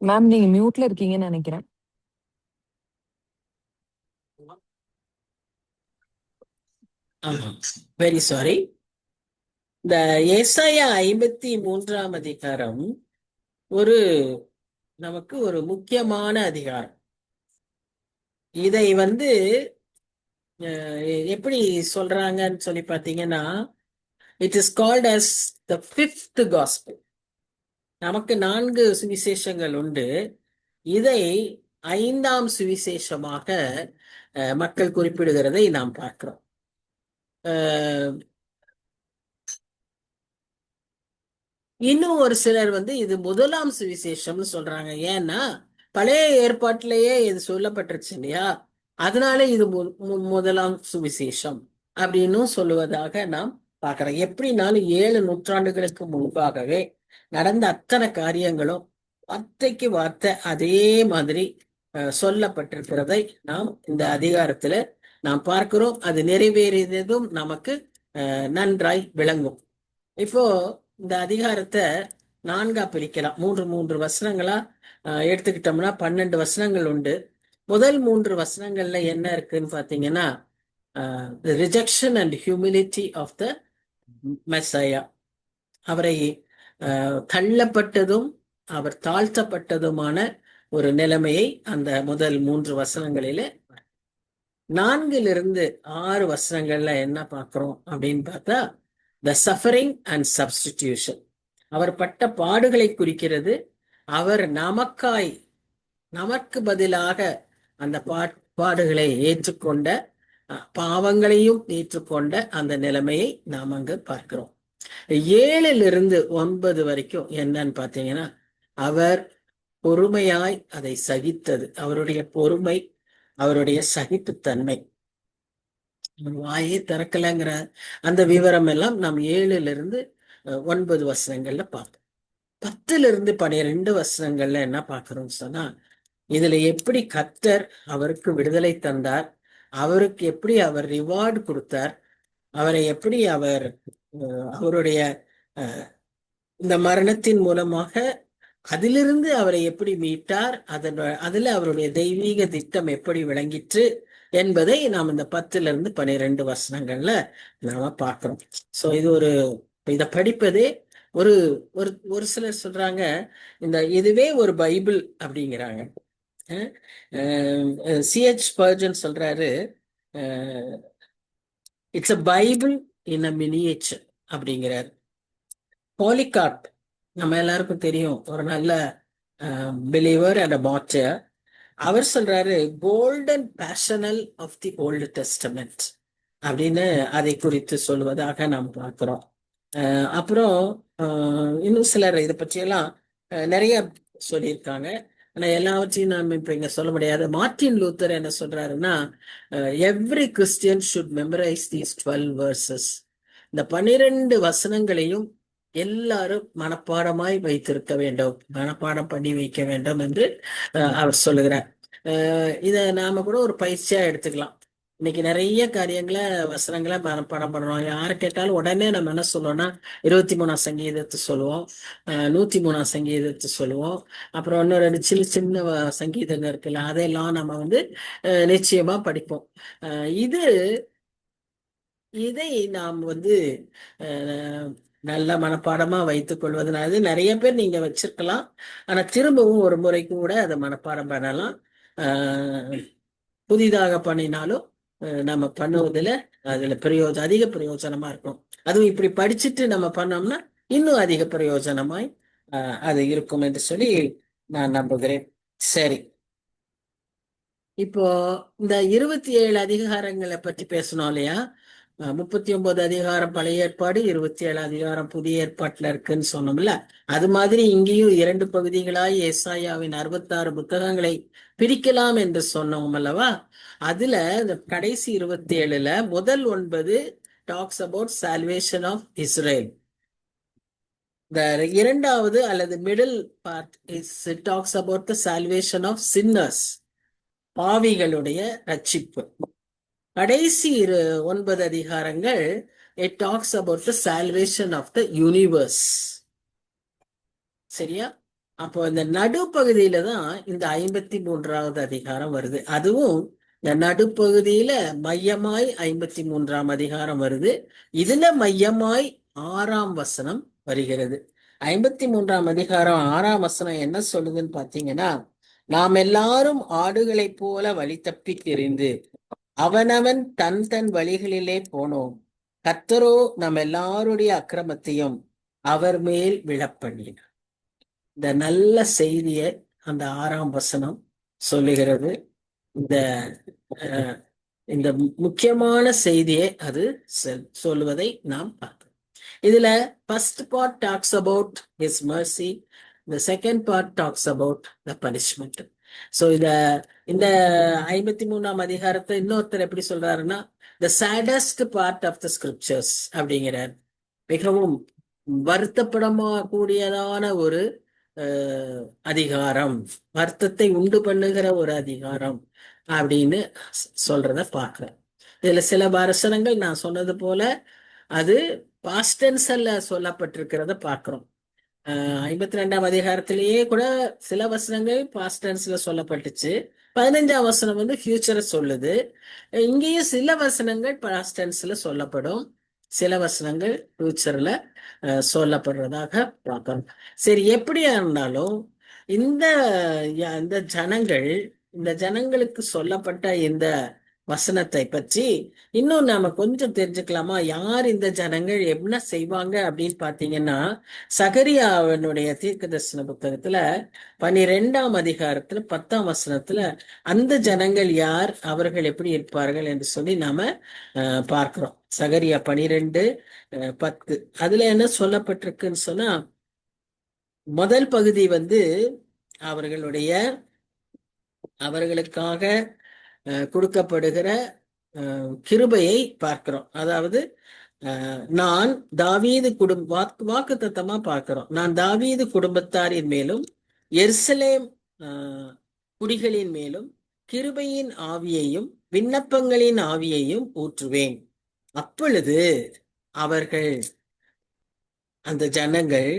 மேம் நீங்க மியூட்ல இருக்கீங்கன்னு நினைக்கிறேன். Very sorry. இந்த ஏசாயா 53ஆம் அதிகாரம் நமக்கு ஒரு முக்கியமான அதிகாரம். இதை எப்படி சொல்றாங்கன்னு சொல்லி பார்த்தீங்கன்னா, it is called as the 5th gospel. நமக்கு 4 சுவிசேஷங்கள் உண்டு. இதை 5ஆம் சுவிசேஷமாக மக்கள் குறிப்பிடுகிறதை நாம் பார்க்கிறோம். இன்னும் ஒரு சிலர் இது 1ஆம் சுவிசேஷம்னு சொல்றாங்க. ஏன்னா பழைய ஏற்பாட்டிலேயே இது சொல்லப்பட்டுருச்சு இல்லையா, அதனால இது 1ஆம் சுவிசேஷம் அப்படின்னும் சொல்லுவதாக நாம் பார்க்கிறோம். எப்படினாலும் 7 நூற்றாண்டுகளுக்கு முன்பாகவே நடந்த அத்தனை காரியங்களும் வார்த்தைக்கு வார்த்தை அதே மாதிரி சொல்லப்பட்டிருக்கிறதை நாம் இந்த அதிகாரத்துல நாம் பார்க்கிறோம். அது நிறைவேறியதும் நமக்கு நன்றாய் விளங்கும். இப்போ இந்த அதிகாரத்தை 4ஆ பிரிக்கலாம். 3 வசனங்களா எடுத்துக்கிட்டோம்னா 12 வசனங்கள் உண்டு. முதல் 3 வசனங்கள்ல என்ன இருக்குன்னு பாத்தீங்கன்னா, the rejection and humility of the Messiah. அவரை தள்ளப்பட்டதும் அவர் தாழ்த்தப்பட்டதுமான ஒரு நிலைமையை அந்த முதல் 3 வசனங்களில 4லிருந்து 6 வசனங்கள்ல என்ன பார்க்கிறோம் அப்படின்னு பார்த்தா, த சஃபரிங் அண்ட் சப்ஸ்டிடியூஷன். அவர் பட்ட பாடுகளை குறிக்கிறது. அவர் நமக்கு பதிலாக அந்த பாடுகளை ஏற்றுக்கொண்ட, பாவங்களையும் ஏற்றுக்கொண்ட அந்த நிலைமையை நாம் அங்கு பார்க்கிறோம். 7லிருந்து 9 வரைக்கும் என்னன்னு பார்த்தீங்கன்னா, அவர் பொறுமையாய் அதை சகித்தது. அவருடைய பொறுமை, அவருடைய சகிப்புத்தன்மை, வாயே திறக்கலைங்கிற அந்த விவரம் எல்லாம் நாம் 7லிருந்து 9 வசனங்கள்ல பார்ப்போம். 10லிருந்து 12 வசனங்கள்ல என்ன பார்க்கிறோம்னு சொன்னா, இதுல எப்படி கர்த்தர் அவருக்கு விடுதலை தந்தார், அவருக்கு எப்படி அவர் ரிவார்டு கொடுத்தார், அவரை எப்படி அவருடைய இந்த மரணத்தின் மூலமாக அதிலிருந்து அவரை எப்படி மீட்டார், அதுல அவருடைய தெய்வீக திட்டம் எப்படி விளங்கிற்று என்பதை நாம் இந்த 10லிருந்து 12 வசனங்கள்ல நாம பார்க்கிறோம். சோ இது இதை படிப்பதே ஒரு ஒரு சிலர் சொல்றாங்க, இதுவே ஒரு பைபிள் அப்படிங்கிறாங்க. C.H. ஸ்பர்ஜன் சொல்றாரு, it's a Bible in a miniature அப்படிங்கிறார். பாலிகார்ப் நம்ம எல்லாருக்கும் தெரியும், ஒரு நல்ல பிலீவர் அண்ட் மார்டர். அவர் சொல்றாரு, golden passional of the Old Testament அப்படின்னு அதை குறித்து சொல்வதாக நாம் பார்க்கிறோம். அப்புறம் இன்னும் சிலர் இதை பற்றியெல்லாம் நிறைய சொல்லியிருக்காங்க. ஆனா எல்லாவற்றையும் நாம் இப்ப இங்க சொல்ல முடியாது. மார்ட்டின் லூத்தர் என்ன சொல்றாருன்னா, every Christian should memorise these 12 verses. இந்த 12 வசனங்களையும் எல்லாரும் மனப்பாடமாய் வைத்திருக்க வேண்டும், மனப்பாடம் பண்ணி வைக்க வேண்டும் என்று அவர் சொல்லுகிறார். இத நாம கூட ஒரு பயிற்சியா எடுத்துக்கலாம். இன்னைக்கு நிறைய காரியங்களை வசனங்களை மனப்பாடம் பண்ணுறோம். யாரை கேட்டாலும் உடனே நம்ம என்ன சொல்லுவோம்னா 23ஆம் சங்கீதத்தை சொல்லுவோம், 103ஆம் சங்கீதத்தை சொல்லுவோம், அப்புறம் இன்னும் 2 சின்ன சங்கீதங்கள் இருக்குல்ல, அதையெல்லாம் நம்ம நிச்சயமா படிப்போம். இதை நாம் நல்ல மனப்பாடமா வைத்துக் கொள்வதனால நிறைய பேர் நீங்க வச்சிருக்கலாம். ஆனா திரும்பவும் ஒரு முறை கூட அதை மனப்பாடம் பண்ணலாம். புதிதாக பண்ணினாலும் நம்ம பண்ணுவதில் அதுல அதிக பிரயோஜனமா இருக்கும். அதுவும் இப்படி படிச்சுட்டு நம்ம பண்ணோம்னா இன்னும் அதிக பிரயோஜனமாய் அது இருக்கும் என்று சொல்லி நான் நம்புகிறேன். சரி, இப்போ இந்த 27 அதிகாரங்களை பற்றி பேசணும் இல்லையா? 39 அதிகாரம் பழைய ஏற்பாடு, 27 அதிகாரம் புதிய ஏற்பாட்டுல இருக்குன்னு சொன்னோம்ல. அது மாதிரி இங்கேயும் 2 பகுதிகளாய் ஏசாயாவின் 66 புத்தகங்களை பிரிக்கலாம் என்று சொன்னோம் அல்லவா? அதுல இந்த கடைசி 27ல முதல் 9 talks about salvation of Israel. இந்த இரண்டாவது அல்லது middle part talks about the salvation of sinners, பாவிகளுடைய ரட்சிப்பு. கடைசி 9 அதிகாரங்கள் it talks about the salvation of the universe. சரியா? அப்போ இந்த நடுப்பகுதியில தான் இந்த 53வது அதிகாரம் வருது. அதுவும் இந்த நடுப்பகுதியில மையமாய் 53ஆம் அதிகாரம் வருது. இதுல மையமாய் 6ஆம் வசனம் வருகிறது. 53ஆம் அதிகாரம் 6ஆம் வசனம் என்ன சொல்லுதுன்னு பாத்தீங்கன்னா, நாம் எல்லாரும் ஆடுகளைப் போல வழி தப்பி திரிந்து அவனவன் தன் வழிகளிலே போனோம், கர்த்தரோ நம் எல்லாருடைய அக்கிரமத்தையும் அவர் மேல் விழப்பண்ணினார். இந்த நல்ல செய்திய அந்த 6ஆம் வசனம் சொல்லுகிறது. இந்த முக்கியமான செய்தியை அது சொல்லுவதை நாம் பார்க்கிறோம். இதுல first part talks about his mercy, the second part talks about the punishment. So இந்த 53ஆம் அதிகாரத்தை இன்னொருத்தர் எப்படி சொல்றாருன்னா, the saddest part of the scriptures அப்படிங்கிறார். மிகவும் வருத்தப்படமா கூடியதான ஒரு அதிகாரம், வருத்தத்தை உண்டு பண்ணுகிற ஒரு அதிகாரம் அப்படின்னு சொல்றத பார்க்கிறேன். இதுல சில வசனங்கள் நான் சொன்னது போல அது பாஸ்டென்ஸ்ல சொல்லப்பட்டிருக்கிறத பார்க்கிறோம். 52ஆம் அதிகாரத்திலேயே கூட சில வசனங்கள் பாஸ்டென்ஸ்ல சொல்லப்பட்டுச்சு. 15ஆம் வசனம் வந்து ஃபியூச்சரை சொல்லுது. இங்கேயும் சில வசனங்கள் பாஸ்டென்ஸ்ல சொல்லப்படும், சில வசனங்கள் ஃபியூச்சர்ல சொல்லப்படுறதாக பார்க்கணும். சரி, எப்படியா இருந்தாலும் இந்த இந்த ஜனங்கள், இந்த ஜனங்களுக்கு சொல்லப்பட்ட இந்த வசனத்தை பற்றி இன்னும் நாம கொஞ்சம் தெரிஞ்சுக்கலாமா? யார் இந்த ஜனங்கள், என்ன செய்வாங்க அப்படின்னு பாத்தீங்கன்னா, சகரியாவினுடைய தீர்க்க தரிசன புத்தகத்துல 12ஆம் அதிகாரத்துல 10ஆம் வசனத்துல அந்த ஜனங்கள் யார், அவர்கள் எப்படி இருப்பார்கள் என்று சொல்லி நாம பார்க்கிறோம். சகரியா 12:10 அதுல என்ன சொல்லப்பட்டிருக்குன்னு சொன்னா, முதல் பகுதி வந்து அவர்களுக்காக கொடுக்கப்படுகிற கிருபையை பார்க்கிறோம். அதாவது நான் தாவீது வாக்கு தத்தமா பார்க்கிறோம். நான் தாவீது குடும்பத்தாரின் மேலும் எருசலேம் குடிகளின் மேலும் கிருபையின் ஆவியையும் விண்ணப்பங்களின் ஆவியையும் ஊற்றுவேன். அப்பொழுது அவர்கள், அந்த ஜனங்கள்,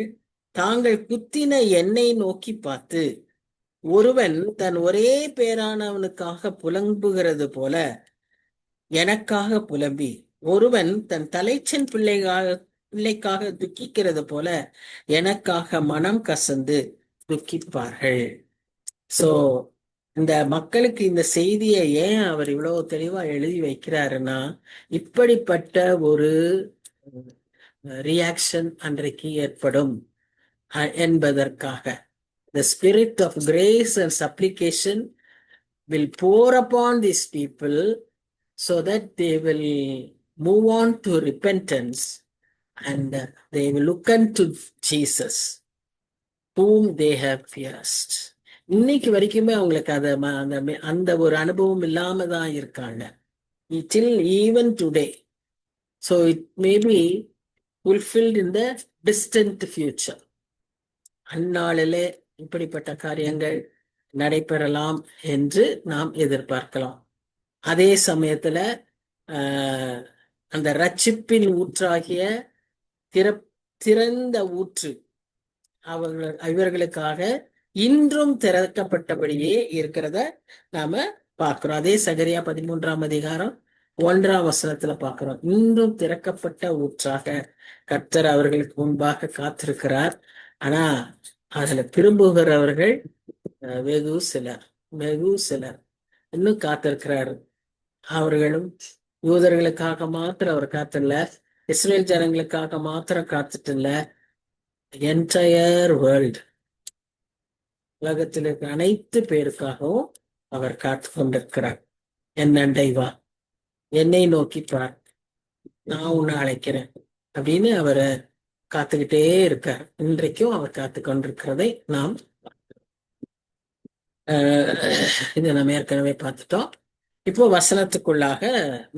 தாங்கள் குத்தின எண்ணெய் நோக்கி பார்த்து, ஒருவன் தன் ஒரே பேரானவனுக்காக புலம்புகிறது போல எனக்காக புலம்பி, ஒருவன் தன் தலைச்சன் பிள்ளைக்காக துக்கிக்கிறது போல எனக்காக மனம் கசந்து துக்கிப்பார்கள். சோ இந்த மக்களுக்கு இந்த செய்தியை ஏன் அவர் இவ்வளவு தெளிவா எழுதி வைக்கிறாருன்னா, இப்படிப்பட்ட ஒரு ரியாக்ஷன் அன்றைக்கு ஏற்படும் என்பதற்காக. The spirit of grace and supplication will pour upon these people so that they will move on to repentance and they will look unto Jesus whom they have pierced. இன்னைக்கு வரைக்குமே அவங்களுக்கு அந்த ஒரு அனுபவம் இல்லாம தான் இருக்காங்க, till even today. So it may be fulfilled in the distant future. அந்நாளிலே இப்படிப்பட்ட காரியங்கள் நடைபெறலாம் என்று நாம் எதிர்பார்க்கலாம். அதே சமயத்துல அந்த ரட்சிப்பின் ஊற்றாகிய திறந்த ஊற்று இவர்களுக்காக இன்றும் திறக்கப்பட்டபடியே இருக்கிறத நாம பார்க்கிறோம். அதே சகரியா 13ஆம் அதிகாரம் 1ஆம் வசனத்துல பார்க்கிறோம். இன்றும் திறக்கப்பட்ட ஊற்றாக கர்த்தர் அவர்களுக்கு முன்பாக காத்திருக்கிறார். ஆனா அதுல திரும்புகிறவர்கள் வெகு சிலர் இன்னும் காத்திருக்கிறாரு. அவர்களும் யூதர்களுக்காக மாத்திரம் அவர் காத்தில்ல, இஸ்ரேல் ஜனங்களுக்காக மாத்திரம் காத்துட்டு இல்ல, என்டையர் வேர்ல்டு, உலகத்தில் இருக்கிற அனைத்து பேருக்காகவும் அவர் காத்து கொண்டிருக்கிறார். என்னண்டை வா, என்னை நோக்கி பார், நான் உன்னை அழைக்கிறேன் அப்படின்னு அவரை காத்துக்கிட்டே இருக்கார். இன்றைக்கும் அவர் காத்து கொண்டிருக்கிறதை நாம் இதை நம்ம ஏற்கனவே பார்த்துட்டோம். இப்போ வசனத்துக்குள்ளாக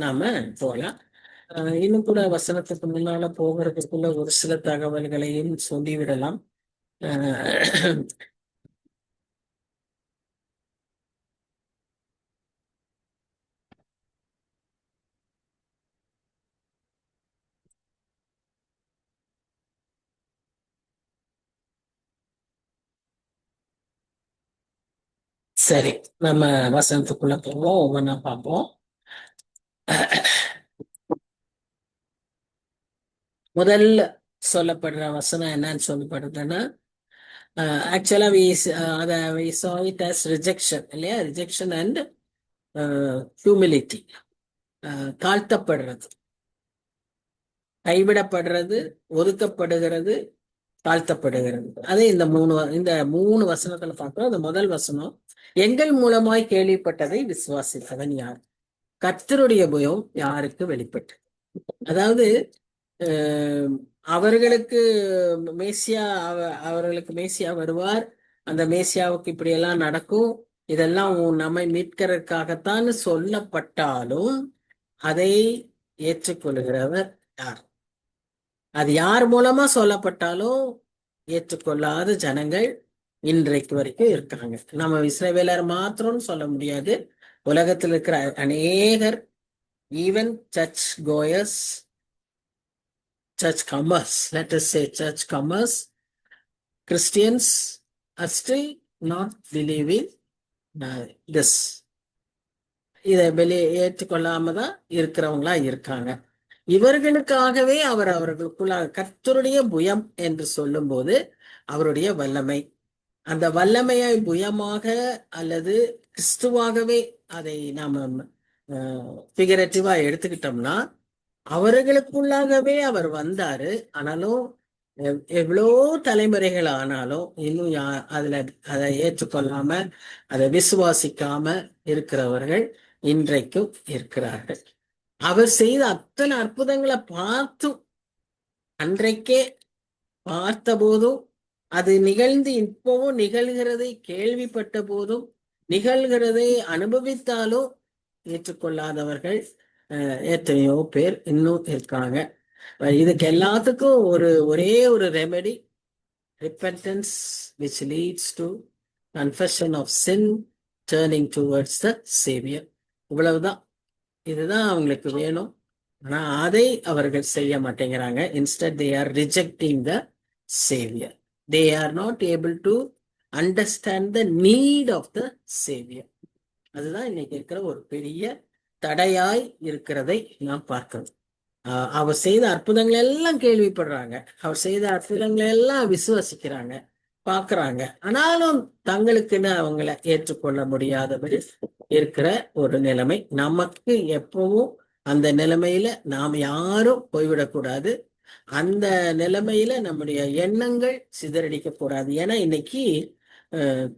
நாம போகலாம். இன்னும் கூட வசனத்துக்கு முன்னால போகிறதுக்குள்ள ஒரு சில தகவல்களையும் சொல்லிவிடலாம். சரி, நம்ம வசனத்துக்குள்ள போவோம், ஒவ்வொன்றா பார்ப்போம். முதல்ல சொல்லப்படுற வசனம் என்னன்னு சொல்லப்படுதுன்னா, ஆக்சுவலா we saw it as rejection இல்லையா? ரிஜெக்ஷன் அண்ட் ஹியூமிலிட்டி, தாழ்த்தப்படுறது, கைவிடப்படுறது, ஒதுக்கப்படுகிறது, தாழ்த்தப்படுகிறது. அதே இந்த மூணு வசனத்துல பார்க்கிறோம். அந்த முதல் வசனம், எங்கள் மூலமாய் கேள்விப்பட்டதை விசுவாசித்தவன் யார்? கர்த்தருடைய பயம் யாருக்கு வெளிப்பட்டு? அதாவது அவர்களுக்கு மேசியா வருவார், அந்த மேசியாவுக்கு இப்படி எல்லாம் நடக்கும் இதெல்லாம் நம்மை மீட்கிறதுக்காகத்தான் சொல்லப்பட்டாலும் அதை ஏற்றுக்கொள்கிறவர் யார்? அது யார் மூலமா சொல்லப்பட்டாலும் ஏற்றுக்கொள்ளாத ஜனங்கள் இன்றைக்கு வரைக்கும் இருக்காங்க. நம்ம இஸ்ரவேலர் மாத்திரம்னு சொல்ல முடியாது. உலகத்தில் இருக்கிற அநேகர், even church goers, church comers, let us say church comers, Christians are still not believing this. இதை ஏற்றுக்கொள்ளாம தான் இருக்கிறவங்களா இருக்காங்க. இவர்களுக்காகவே அவர்களுக்குள்ளாக கர்த்தருடைய புயம் என்று சொல்லும்போது அவருடைய வல்லமை, அந்த வல்லமையை புயமாக அல்லது கிறிஸ்துவாகவே அதை நாம ஃபிகரேட்டிவா எடுத்துக்கிட்டோம்னா அவர்களுக்குள்ளாகவே அவர் வந்தாரு. ஆனாலும் எவ்வளோ தலைமுறைகள் ஆனாலும் இன்னும் அதை ஏற்றுக்கொள்ளாம அதை விசுவாசிக்காம இருக்கிறவர்கள் இன்றைக்கும் இருக்கிறார்கள். அவர் செய்த அத்தனை அற்புதங்களை பார்த்தும், அன்றைக்கே பார்த்த போதும், அது நிகழ்ந்து இப்பவும் நிகழ்கிறதை கேள்விப்பட்ட போதும், நிகழ்கிறதை அனுபவித்தாலும் ஏற்றுக்கொள்ளாதவர்கள் எத்தனையோ பேர் இன்னும் இருக்காங்க. இதுக்கு எல்லாத்துக்கும் ஒரே ஒரு remedy, repentance which leads to confession of sin, turning towards the Savior. இவ்வளவுதான். இதுதான் அவங்களுக்கு வேணும். ஆனா அதை அவர்கள் செய்ய மாட்டேங்கிறாங்க. Instead they are rejecting the Savior. They are not able to understand the need of the Savior. அதுதான் இன்னைக்கு இருக்கிற ஒரு பெரிய தடையாய் இருக்கிறதை நாம் பார்க்கணும். அவர் செய்த அற்புதங்கள் எல்லாம் கேள்விப்படுறாங்க, அவர் செய்த அற்புதங்களை எல்லாம் விசுவாசிக்கிறாங்க, பார்க்கறாங்க. ஆனாலும் தங்களுக்குன்னு அவங்கள ஏற்றுக்கொள்ள முடியாதபடி இருக்கிற ஒரு நிலைமை. நமக்கு எப்பவும் அந்த நிலைமையில நாம் யாரும் போய்விடக்கூடாது. அந்த நிலைமையில நம்முடைய எண்ணங்கள் சிதறடிக்க கூடாது. ஏன்னா இன்னைக்கு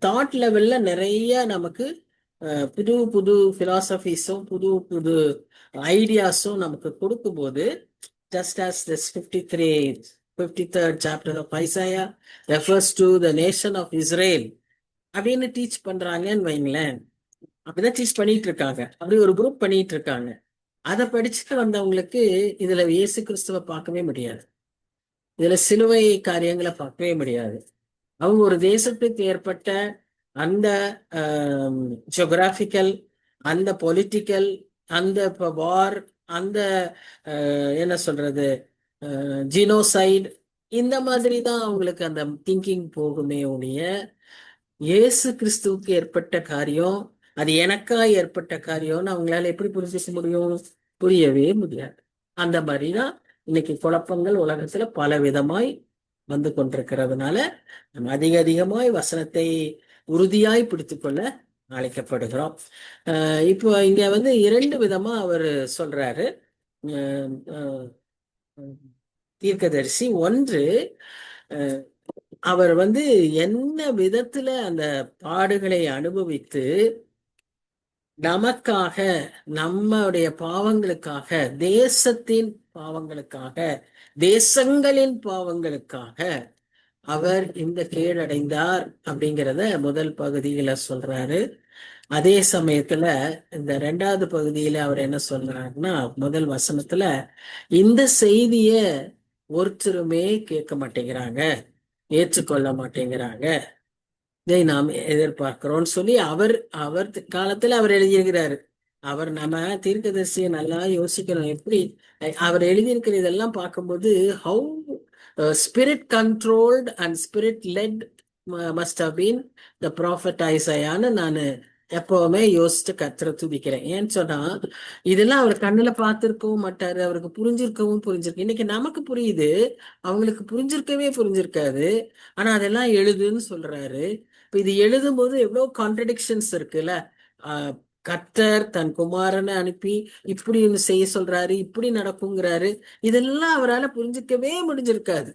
தாட் லெவல்ல நிறைய நமக்கு புது புது பிலாசபிஸும் புது புது ஐடியாஸும் நமக்கு கொடுக்கும் போது, just as this 53rd chapter of Isaiah refers to the nation of Israel அப்படின்னு டீச் பண்றாங்கன்னு வைங்களேன். அப்படிதான் டீச் பண்ணிட்டு இருக்காங்க. அப்படி ஒரு குரூப் பண்ணிட்டு இருக்காங்க. அதை படிச்சுட்டு வந்தவங்களுக்கு இதுல இயேசு கிறிஸ்துவை பார்க்கவே முடியாது, இதுல சிலுவை காரியங்களை பார்க்கவே முடியாது. அவங்க ஒரு தேசத்துக்கு ஏற்பட்ட அந்த ஜியோகிராபிக்கல், அந்த பொலிட்டிக்கல், அந்த வார், அந்த என்ன சொல்றது ஜீனோசைடு, இந்த மாதிரி தான் அவங்களுக்கு அந்த திங்கிங் போகுமே ஒழிய இயேசு கிறிஸ்துவுக்கு ஏற்பட்ட காரியம் அது எனக்கா ஏற்பட்ட காரியம்னு அவங்களால எப்படி புரிஞ்சுக்க முடியும்? புரியவே முடியாது. அந்த மாதிரிதான் இன்னைக்கு குழப்பங்கள் உலகத்துல பல விதமாய் வந்து கொண்டிருக்கிறதுனால நம்ம அதிகமாய் வசனத்தை உறுதியாய் பிடித்துக்கொள்ள அழைக்கப்படுகிறோம். இப்போ இங்க வந்து 2 விதமா அவர் சொல்றாரு தீர்க்கதரிசி. ஒன்று, அவர் வந்து என்ன விதத்துல அந்த பாடுகளை அனுபவித்து நமக்காக, நம்முடைய பாவங்களுக்காக, தேசத்தின் பாவங்களுக்காக, தேசங்களின் பாவங்களுக்காக அவர் இந்த கீழடைந்தார் அப்படிங்கிறத முதல் பகுதியில சொல்றாரு. அதே சமயத்துல இந்த 2வது பகுதியில அவர் என்ன சொல்றாருன்னா, முதல் வசனத்துல இந்த செய்திய ஒருத்தருமே கேட்க மாட்டேங்கிறாங்க, ஏற்றுக்கொள்ள மாட்டேங்கிறாங்க, இதை நாம் எதிர்பார்க்கிறோம்னு சொல்லி அவர் காலத்துல அவர் எழுதியிருக்கிறாரு. அவர் நம்ம தீர்க்கதரிசியை நல்லா யோசிக்கணும். எப்படி அவர் எழுதியிருக்கிற இதெல்லாம் பார்க்கும்போது how spirit controlled and spirit led must have been the prophet ஐசையான்னு நான் எப்பவுமே யோசிச்சு கர்த்தரை துதிக்கிறேன். ஏன்னு சொன்னா இதெல்லாம் அவர் கண்ணுல பார்த்திருக்கவும் மாட்டாரு, அவருக்கு புரிஞ்சிருக்கு. இன்னைக்கு நமக்கு புரியுது, அவங்களுக்கு புரிஞ்சிருக்காது. ஆனா அதெல்லாம் எழுதுன்னு சொல்றாரு. இப்ப இது எழுதும் போது எவ்வளவு கான்ட்ரடிக்ஷன்ஸ் இருக்குல்ல. கர்த்தர் தன் குமாரனை அனுப்பி இப்படி ஒண்ணு செய்ய சொல்றாரு, இப்படி நடக்குங்கிறாரு. இதெல்லாம் அவரால் புரிஞ்சிக்கவே முடிஞ்சிருக்காது.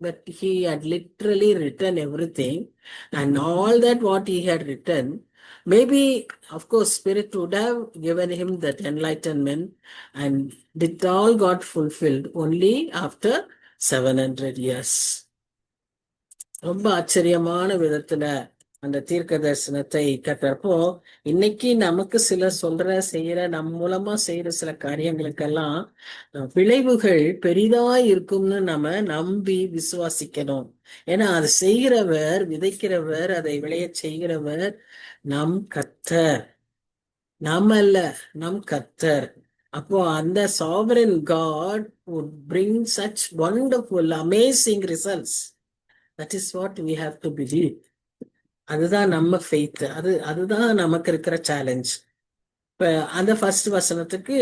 But he had literally written everything, and all that what he had written, maybe of course Spirit would have given him that enlightenment, and it all got fulfilled only after 700 years. ரொம்ப ஆச்சரியமான விதத்துல அந்த தீர்க்க தரிசனத்தை கற்றப்போ, இன்னைக்கு நமக்கு சில சொல்ற செய்யற நம் மூலமா செய்யற சில காரியங்களுக்கெல்லாம் விளைவுகள் பெரிதாய் இருக்கும்னு நம்ம நம்பி விசுவாசிக்கணும். ஏன்னா அது செய்கிறவர், விதைக்கிறவர், அதை விளையச் செய்கிறவர் நம் கர்த்தர், நாம் அல்ல, நம் கர்த்தர். அப்போ அந்த sovereign God would bring such wonderful, amazing results. That is what we have to believe. அதுதான் நம்ம ஃபெய்த். அதுதான் நமக்கு இருக்கிற சேலஞ்ச். இப்ப அந்த ஃபர்ஸ்ட் வசனத்துக்கு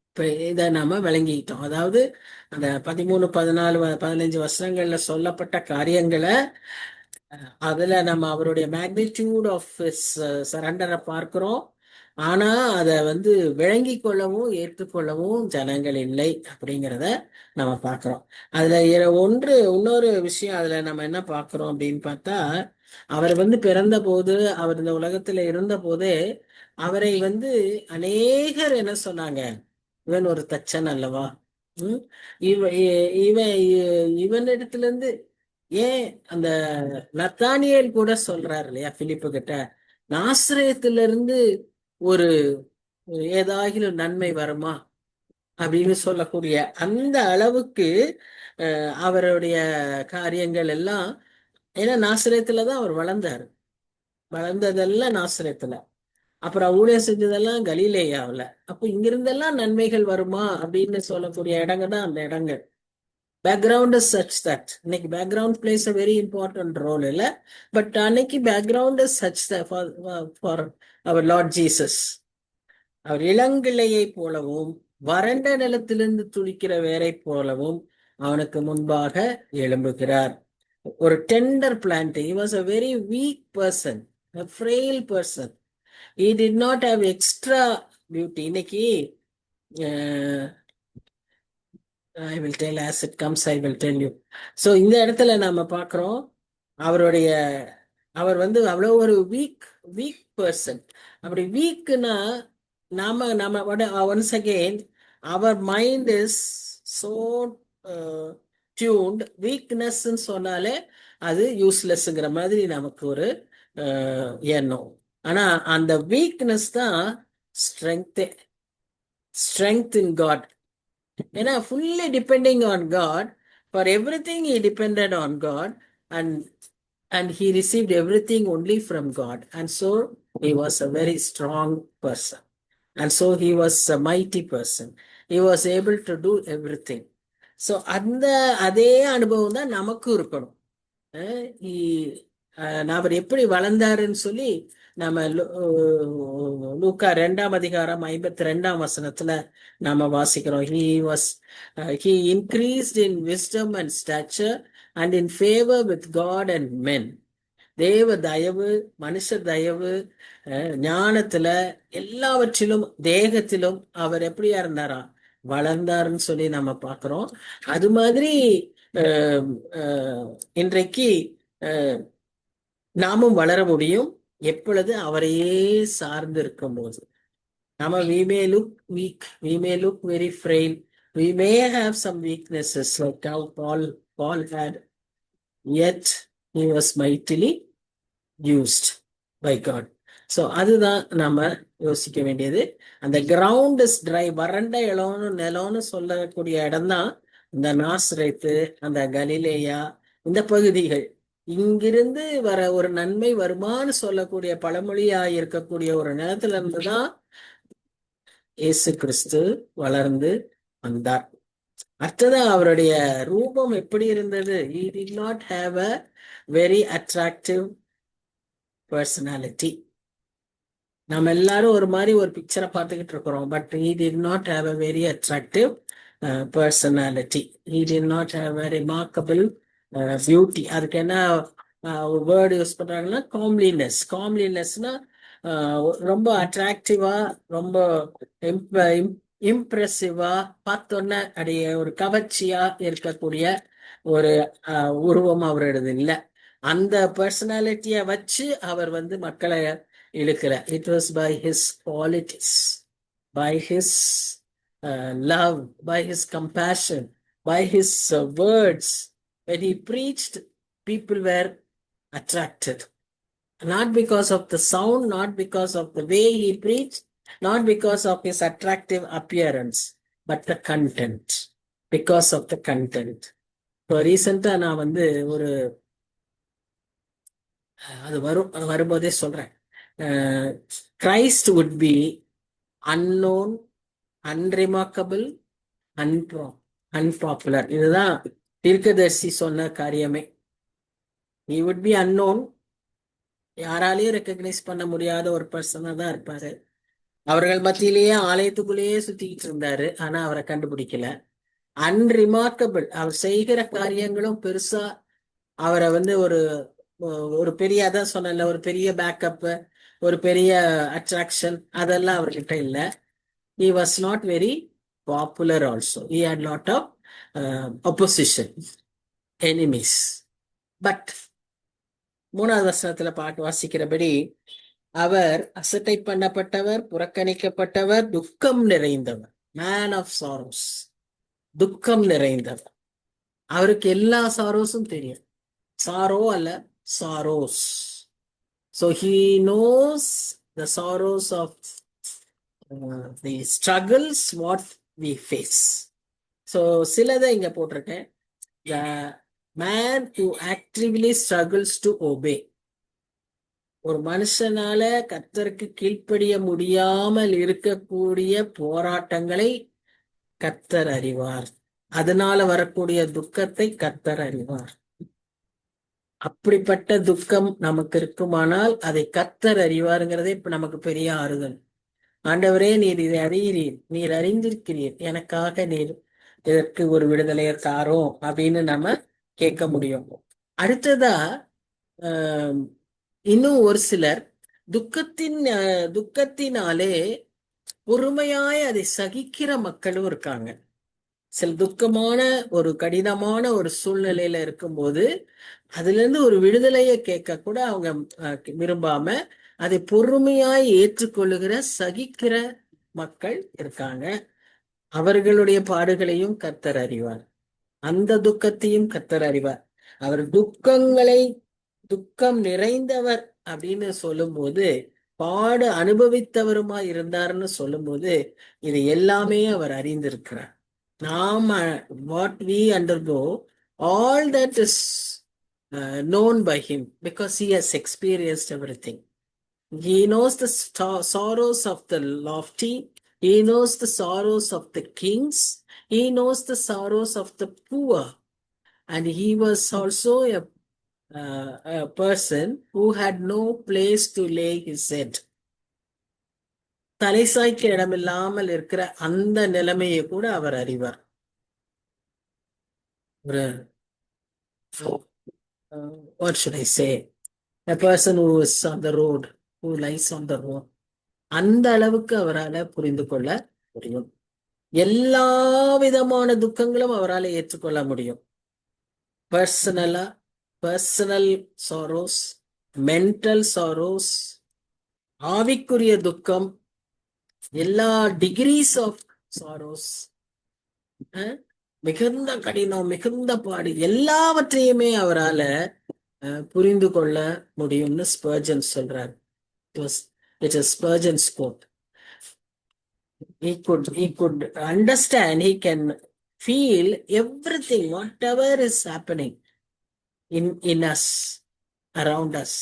இப்ப இதை நாம விளங்கிட்டோம். அதாவது அந்த 13, 14, 15 வசனங்கள்ல சொல்லப்பட்ட காரியங்களை அதுல நம்ம அவருடைய மேக்னிடியூட் ஆஃப் சரண்டரை பார்க்கிறோம். ஆனா அதை விளங்கி கொள்ளவும் ஏற்றுக்கொள்ளவும் ஜனங்கள் இல்லை அப்படிங்கிறத நம்ம பார்க்கிறோம். அதுல இன்னொரு விஷயம் அதுல நம்ம என்ன பார்க்கிறோம் அப்படின்னு பார்த்தா, அவர் பிறந்த போது, அவர் இந்த உலகத்துல இருந்த போதே அவரை அநேகர் என்ன சொன்னாங்க, இவன் ஒரு தச்சன் அல்லவா, இவன் இவனிடத்துல இருந்து ஏன் அந்த நத்தானியேல் கூட சொல்றாரு இல்லையா பிலிப்பு கிட்ட, நாசரேத்துல இருந்து ஒரு ஏதாகிலும் நன்மை வருமா அப்படின்னு சொல்லக்கூடிய அந்த அளவுக்கு அவருடைய காரியங்கள் எல்லாம். ஏன்னா நாசரேத்துலதான் அவர் வளர்ந்ததெல்லாம் நாசரேத்துல, அப்புறம் ஊழியம் செஞ்சதெல்லாம் கலிலேயாவுல. அப்போ இங்கிருந்தெல்லாம் நன்மைகள் வருமா அப்படின்னு சொல்லக்கூடிய இடங்க தான் அந்த இடங்கள். பேக்ரவுண்ட் இஸ் சச் தட் இன்னைக்கு background plays a very important role இல்ல, பட் அன்னைக்கு background is such for our Lord Jesus. அவர் இளங்கிளையை போலவும் வறண்ட நிலத்திலிருந்து துளிக்கிற வேரை போலவும் அவனுக்கு முன்பாக எழும்புகிறார். ஒரு tender plant. He was a very weak person, a frail person. He did not have extra beauty. இன்னைக்கு I will tell as it comes, I will tell you. So இந்த இடத்துல நாம பார்க்கிறோம் அவர் அவ்வளவு ஒரு வீக் பர்சன். அப்படி வீக்னா நாம ஒன்ஸ் அகெயின் அவர் mind is so tuned. Weakness சொன்னாலே அது யூஸ்லெஸ்ங்கிற மாதிரி நமக்கு ஒரு எண்ணம். ஆனா அந்த வீக்னஸ் தான் ஸ்ட்ரெங்த் இன் காட். ஏன்னா fully depending on God, for everything he depended on God, and he received everything only from God, and so he was a very strong person, and so he was a mighty person. He was able to do everything. So அதே அனுபவம் தான் நமக்கும் இருக்கணும். அவர் எப்படி வளர்ந்தாருன்னு சொல்லி நம்ம லூக்கா 2ஆம் அதிகாரம் 52ஆம் வசனத்துல நாம வாசிக்கிறோம். he increased in wisdom and stature and in favor with God and men. தேவ தயவு, மனுஷ தயவு, ஞானத்துல, எல்லாவற்றிலும், தேகத்திலும் அவர் எப்படியா இருந்தாரா, வளர்ந்தாருன்னு சொல்லி நம்ம பார்க்கிறோம். அது மாதிரி இன்றைக்கு நாமும் வளர முடியும். எப்பொழுது அவரையே சார்ந்து இருக்கும் போது. we may look weak, we may look very frail, we may have some weaknesses like how Paul had, yet he was mightily used by God. So அதுதான் நாம யோசிக்க வேண்டியது. அந்த கிரவுண்ட் இஸ் ட்ரை, வறண்ட நிலம்னு சொல்லக்கூடிய இடம் தான் இந்த நாசரேத்து, அந்த கலிலேயா, இந்த பகுதிகள். இங்கிருந்து வர ஒரு நன்மை வருமானு சொல்லக்கூடிய பழமொழியா இருக்கக்கூடிய ஒரு நிலத்துல இருந்துதான் இயேசு கிறிஸ்து வளர்ந்து வந்தார். அடுத்தது அவருடைய ரூபம் எப்படி இருந்தது? He did not have a very attractive personality. நம்ம எல்லாரும் ஒரு மாதிரி ஒரு பிக்சரை பார்த்துக்கிட்டு இருக்கிறோம். But he did not have a very attractive personality. He did not have a remarkable beauty. அதுக்கு என்ன வேர்டு யூஸ் பண்றாங்கன்னா காம்லினஸ்னா ரொம்ப அட்ராக்டிவா, ரொம்ப இம்ப்ரெசிவா, பார்த்தோன்னே அடைய ஒரு கவர்ச்சியா இருக்கக்கூடிய ஒரு உருவம் அவரோடது இல்லை. அந்த பர்சனாலிட்டிய வச்சு அவர் மக்களை இழுக்கிறார். It was by his qualities, by his love, by his compassion, by his words. When he preached, people were attracted. Not because of the sound, not because of the way he preached, not because of his attractive appearance, but the content. Because of the content. இப்போ ரீசெண்டா நான் ஒரு அது வரும்போதே சொல்றேன். Christ would be unknown, unremarkable, unpopular. இதுதான் தீர்க்கதரிசி சொன்ன காரியமே. he would be unknown, யாராலையும் ரெக்கக்னைஸ் பண்ண முடியாத ஒரு பர்சனா தான் இருப்பாரு. அவர்கள் மத்தியிலேயே ஆலயத்துக்குள்ளேயே சுத்திக்கிட்டு இருந்தாரு, ஆனா அவரை கண்டுபிடிக்கல. அன்ரிமார்க்கபிள், அவர் செய்கிற காரியங்களும் பெருசா அவரை ஒரு ஒரு பெரிய, அதான் சொன்ன, ஒரு பெரிய பேக்கப், ஒரு பெரிய அட்ராக்ஷன் அதெல்லாம் அவர்கிட்ட இல்ல. he was not very popular also. he had lot of opposition, enemies. But 3வது வசனத்துல பாட்டு வாசிக்கிறபடி, அவர் அசட்டை பண்ணப்பட்டவர், புறக்கணிக்கப்பட்டவர், துக்கம் நிறைந்தவர், மேன் ஆஃப் சாரோஸ், துக்கம் நிறைந்தவர். அவருக்கு எல்லா சாரோஸும் தெரியும். சாரோ அல்ல, sorrows. So he knows the sorrows of the struggles what we face. So சிலதை இங்க போட்டிருக்கேன். The man who actively struggles to obey. ஒரு மனுஷனால கர்த்தருக்கு கீழ்ப்படிய முடியாமல் இருக்கக்கூடிய போராட்டங்களை கர்த்தர் அறிவார். அதனால வரக்கூடிய துக்கத்தை கர்த்தர் அறிவார். அப்படிப்பட்ட துக்கம் நமக்கு இருக்குமானால் அதை கர்த்தர் அறிவாருங்கிறதே இப்ப நமக்கு பெரிய ஆறுதல். ஆண்டவரே, நீர் இதை அறிகிறீர், நீர் அறிந்திருக்கிறீர், எனக்காக நீர் இதற்கு ஒரு விடுதலையை தாரோ அப்படின்னு நம்ம கேட்க முடியும். அடுத்ததா இன்னும் ஒரு சிலர் துக்கத்தினாலே பொறுமையாய் அதை சகிக்கிற மக்களும் இருக்காங்க. சில துக்கமான ஒரு கடினமான ஒரு சூழ்நிலையில இருக்கும்போது அதுல இருந்து ஒரு விடுதலையை கேட்க கூட அவங்க விரும்பாம அதை பொறுமையாய் ஏற்றுக்கொள்ளுகிற, சகிக்கிற மக்கள் இருக்காங்க. அவர்களுடைய பாடுகளையும் கர்த்தர் அறிவார், அந்த துக்கத்தையும் கர்த்தர் அறிவார். அவர் துக்கம் நிறைந்தவர் அப்படின்னு சொல்லும்போது, பாடு அனுபவித்தவருமா இருந்தார்னு சொல்லும்போது, இது எல்லாமே அவர் அறிந்திருக்கிறார். நாம what we undergo, all that is known by him because he has experienced everything. He knows the sorrows of the lofty, he knows the sorrows of the kings, he knows the sorrows of the poor, and he was also a person who had no place to lay his head. தலை சாய்க்க இடமில்லாமல் இருக்கிற அந்த நிலைமையை கூட அவர் அறிவார். What should I say? A person who is on the road, who lies on the road. அந்த அளவுக்கு அவரால் புரிந்து கொள்ள முடியும். எல்லா விதமான துக்கங்களும் அவரால் ஏற்றுக்கொள்ள முடியும். பர்சனல் சாரோஸ், மென்டல் சாரோஸ், ஆவிக்குரிய துக்கம், எல்லா டிகிரீஸ் ஆஃப் சாரோஸ், மிகுந்த கடினம், மிகுந்த பாடு, எல்லாவற்றையுமே அவரால புரிந்து கொள்ள முடியும்னு ஸ்பர்ஜன் சொல்றார். It is Spurgeon's quote. He could understand, he can feel everything, whatever is happening in us, around us.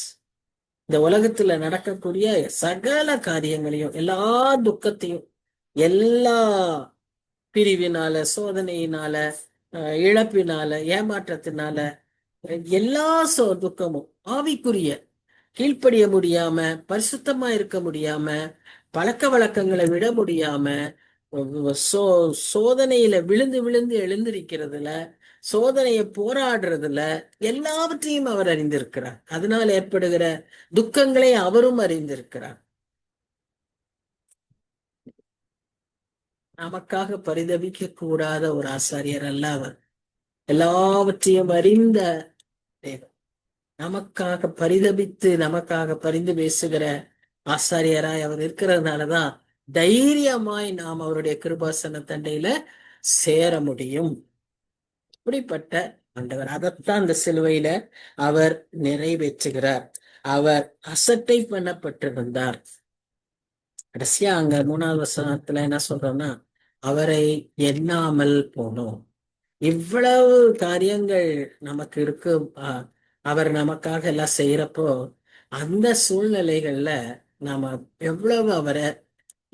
இந்த உலகத்துல நடக்கக்கூடிய சகல காரியங்களையும், எல்லா துக்கத்தையும், எல்லா பிரிவினால, சோதனையினால, இழப்பினால, ஏமாற்றத்தினால, எல்லா துக்கமும், ஆவிக்குரிய கீழ்ப்படிய முடியாம, பரிசுத்தமா இருக்க முடியாம, பழக்க வழக்கங்களை விட முடியாம, சோதனையில விழுந்து விழுந்து எழுந்திருக்கிறதுல, சோதனையை போராடுறதுல, எல்லாவற்றையும் அவர் அறிந்திருக்கிறார். அதனால் ஏற்படுகிற துக்கங்களை அவரும் அறிந்திருக்கிறார். நமக்காக பரிதபிக்க கூடாத ஒரு ஆசாரியர் அல்ல அவர். எல்லாவற்றையும் அறிந்த தேவன். நமக்காக பரிதபித்து நமக்காக பரிந்து பேசுகிற ஆசாரியராய் அவர் இருக்கிறதுனாலதான் தைரியமாய் நாம் அவருடைய கிருபாசன தண்டையில சேர முடியும். இப்படிப்பட்ட ஆண்டவர். அதைத்தான் அந்த சிலுவையில அவர் நிறைவேற்றுகிறார். அவர் அசட்டை பண்ணப்பட்டிருந்தார். கடைசியா அங்க 3வது வசனத்துல என்ன சொல்றோம்னா, அவரை எண்ணாமல் போனோம். இவ்வளவு காரியங்கள் நமக்கு இருக்கு. அவர் நமக்காக எல்லாம் செய்யறப்போ அந்த சூழ்நிலைகள்ல நாம எவ்வளவு அவரை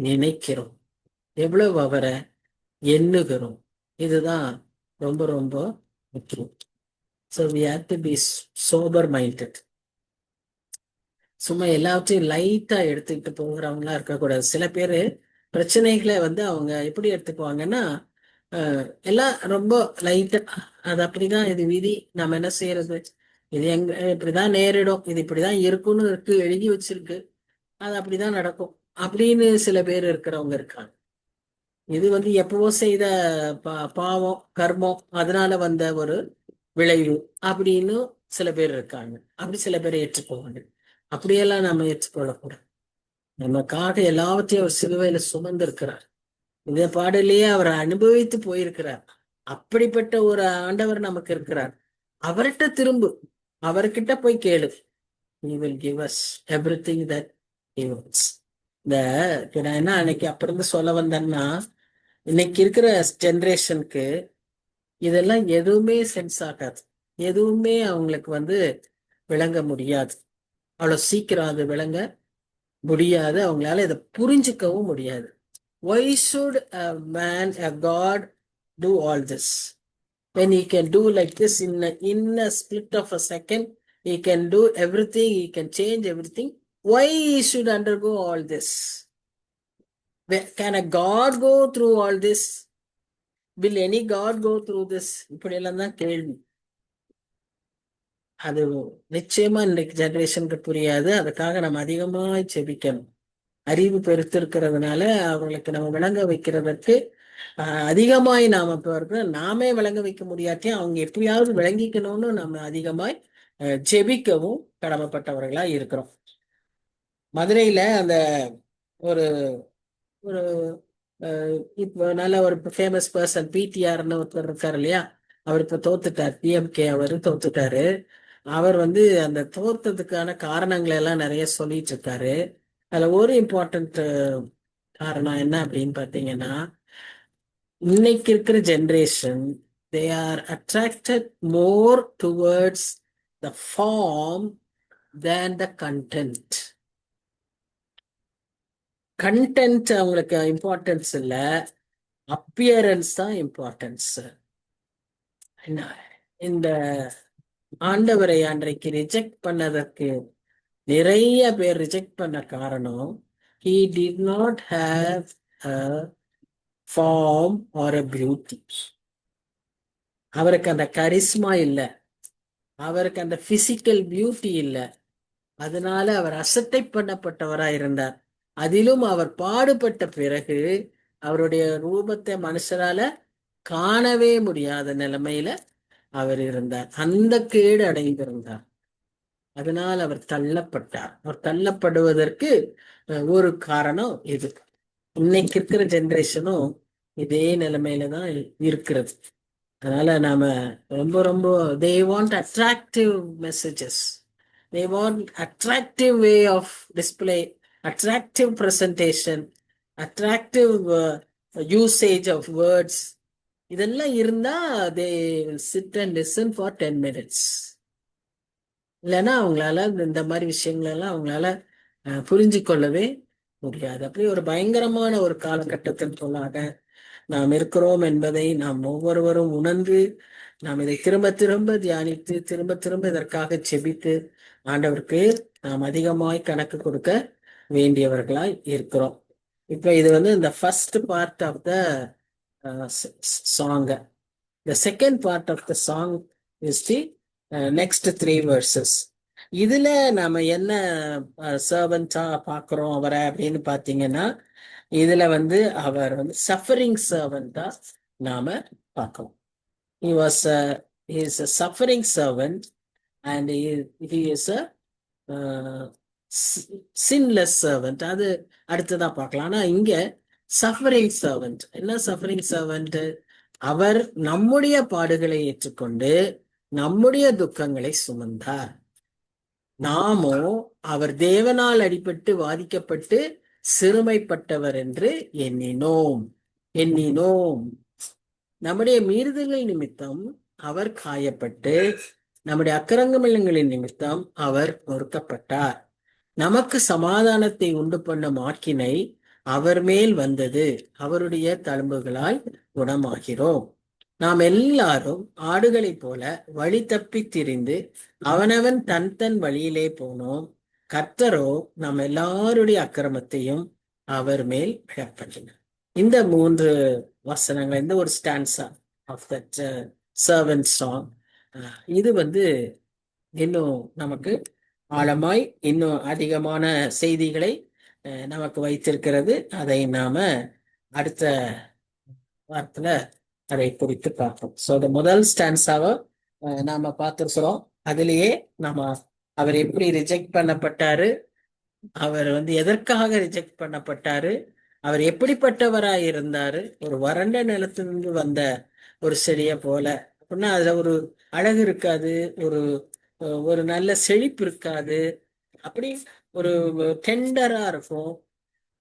நினைக்கிறோம், எவ்வளவு அவரை எண்ணுகிறோம், இதுதான் ரொம்ப ரொம்ப முக்கியம். So we have to be sober minded. சும்மா எல்லாத்தையும் லைட்டா எடுத்துக்கிட்டு போகிறவங்களா இருக்கக்கூடாது. சில பேரு பிரச்சனைகளை அவங்க எப்படி எடுத்துக்குவாங்கன்னா, எல்லாம் ரொம்ப லைட்டா, அது அப்படிதான், இது விதி, நம்ம என்ன செய்யறது, இது இப்படிதான் நேரிடும், இது இப்படிதான் இருக்குன்னு இருக்கு, எழுதி வச்சிருக்கு, அது அப்படிதான் நடக்கும் அப்படின்னு சில பேர் இருக்கிறவங்க இருக்காங்க. இது எப்பவோ செய்த பாவம் கர்மம், அதனால வந்த ஒரு விளைவு அப்படின்னு சில பேர் இருக்காங்க. அப்படி சில பேரை ஏற்றுக்கொள்வாங்க. அப்படியெல்லாம் நம்ம ஏற்றுக்கொள்ளக்கூடாது. நமக்காக எல்லாவற்றையும் அவர் சிலுவையில சுமந்திருக்கிறார். இந்த பாடலையே அவர் அனுபவித்து போயிருக்கிறார். அப்படிப்பட்ட ஒரு ஆண்டவர் நமக்கு இருக்கிறார். அவர்கிட்ட திரும்பு, அவர்கிட்ட போய் கேளு. He will give us everything that he wants. நான் என்ன அன்னைக்கு அப்பிருந்து சொல்ல வந்தேன்னா, இன்னைக்கு இருக்கிற ஜெனரேஷனுக்கு இதெல்லாம் எதுவுமே சென்ஸ் ஆகாது. எதுவுமே அவங்களுக்கு விளங்க முடியாது. அவ்வளவு சீக்கிரம் அது விளங்க முடியாது. அவங்களால இதை புரிஞ்சுக்கவும் முடியாது. Why should a man, a God do all this? When he can do like this in a split of a second, he can do everything, he can change everything. Why he should undergo all this? Can a God go through all this? Will any God go through this? இப்படி எல்லாம் தான் கேள்வி. அது நிச்சயமா இன்னைக்கு ஜெனரேஷனுக்கு புரியாது. அதுக்காக நம்ம அதிகமாக செபிக்கணும். அறிவு பெருத்திருக்கிறதுனால அவங்களுக்கு நம்ம விளங்க வைக்கிறதற்கு அதிகமாய் நாமே விளங்க வைக்க முடியாட்டியும் அவங்க எப்படியாவது விளங்கிக்கணும்னு நம்ம அதிகமாய் ஜெபிக்கவும் கடமைப்பட்டவர்களா இருக்கிறோம். மதுரையில அந்த ஒரு ஒரு இப்போ நல்ல ஒரு ஃபேமஸ் பர்சன் பிடிஆர்னு ஒருத்தர் இருக்காரு இல்லையா, அவர் இப்ப தோத்துட்டார். பிஎம்கே அவர் தோத்துட்டாரு. அவர் அந்த தோத்ததுக்கான காரணங்களை எல்லாம் நிறைய சொல்லிட்டு இருக்காரு. அதுல ஒரு இம்பார்ட்டன்ட் காரணம் என்ன அப்படின்னு பாத்தீங்கன்னா, இன்னைக்கு இருக்கிற generation they are attracted more towards the form than the content. Content அவங்களுக்கு இம்பார்ட்டன்ஸ் இல்ல, அப்பியரன்ஸ் தான் இம்பார்ட்டன்ஸ். இந்த ஆண்டவரை அன்றைக்கு ரிஜெக்ட் பண்ணதற்கு நிறைய பேர் ரிஜெக்ட் பண்ண காரணம், he did not have a form or a beauty. அவருக்கு அந்த கரிஸ்மா இல்லை, அவருக்கு அந்த பிசிக்கல் பியூட்டி இல்லை. அதனால அவர் அசட்டை பண்ணப்பட்டவராய் இருந்தார். அதிலும் அவர் பாடுபட்ட பிறகு அவருடைய ரூபத்தை மனுஷரால காணவே முடியாத நிலைமையில அவர் இருந்தார். அந்த கேடு அடைந்திருந்தார். அதனால் அவர் தள்ளப்பட்டார். அவர் தள்ளப்படுவதற்கு ஒரு காரணம் இது. இன்னைக்கு இருக்கிற ஜெனரேஷனும் இதே நிலைமையில தான் இருக்கிறது. அதனால நாம ரொம்ப ரொம்ப they want attractive messages, they want attractive way of display, attractive presentation, attractive usage of words. இதெல்லாம் இருந்தா they will sit and listen for 10 minutes. இல்லைன்னா அவங்களால இந்த மாதிரி விஷயங்களெல்லாம் அவங்களால புரிஞ்சு கொள்ளவே முடியாது. அப்படி ஒரு பயங்கரமான ஒரு காலகட்டத்திற்குள்ளாக நாம் இருக்கிறோம் என்பதை நாம் ஒவ்வொருவரும் உணர்ந்து நாம் இதை திரும்ப திரும்ப தியானித்து திரும்ப திரும்ப இதற்காக செபித்து ஆண்டவருக்கு நாம் அதிகமாய் கணக்கு கொடுக்க வேண்டியவர்களாய் இருக்கிறோம். இப்ப இது இந்த first part of the song. The second part of the song is the next 3 verses. இதுல நாம என்ன சர்வன்டா பாக்குறோம் அவரை அப்படின்னு பாத்தீங்கன்னா, இதுல அவர் சஃபரிங் சர்வன்டா நாம பார்க்கிறோம். He is a suffering servant and he is a sinless servant. அது அடுத்ததான் பார்க்கலாம். ஆனா இங்க சஃபரிங் சர்வன்ட். என்ன சஃபரிங் சர்வன்ட்? அவர் நம்முடைய பாடுகளை ஏற்றுக்கொண்டு நம்முடைய துக்கங்களை சுமந்தார். நாமோ அவர் தேவனால் அடிபட்டு வாதிக்கப்பட்டு சிறுமைப்பட்டவர் என்று எண்ணினோம். நம்முடைய மீறுதல்கள் நிமித்தம் அவர் காயப்பட்டு நம்முடைய அக்கிரமங்களின் நிமித்தம் அவர் நொறுக்கப்பட்டார். நமக்கு சமாதானத்தை உண்டு பண்ணும் ஆக்கினை அவர் மேல் வந்தது. அவருடைய தழும்புகளால் குணமாகிறோம். நாம் எல்லாரும் ஆடுகளைப் போல வழி தப்பி திரிந்து அவனவன் தன் வழியிலே போனோம். கர்த்தரோ நம் எல்லாருடைய அக்கிரமத்தையும் அவர் மேல் விழப்பண்ணினார். இந்த 3 வசனங்கள், இந்த ஒரு stanza of that servant song, இது இன்னும் நமக்கு ஆழமாய் இன்னும் அதிகமான செய்திகளை நமக்கு வைத்திருக்கிறது. அதை நாம அடுத்த வாரத்துல அதை குறித்து பார்ப்போம். ஸோ முதல் ஸ்டான்ஸாவை நாம பார்த்திருக்கிறோம். அதுலேயே நாம அவர் எப்படி ரிஜெக்ட் பண்ணப்பட்டாரு, அவர் எதற்காக ரிஜெக்ட் பண்ணப்பட்டாரு, அவர் எப்படிப்பட்டவராய் இருந்தாரு, ஒரு வறண்ட நிலத்திலிருந்து வந்த ஒரு செடியை போல அப்படின்னா அதுல ஒரு அழகு இருக்காது, ஒரு ஒரு நல்ல செழிப்பு இருக்காது, அப்படி ஒரு டெண்டரா இருக்கும்.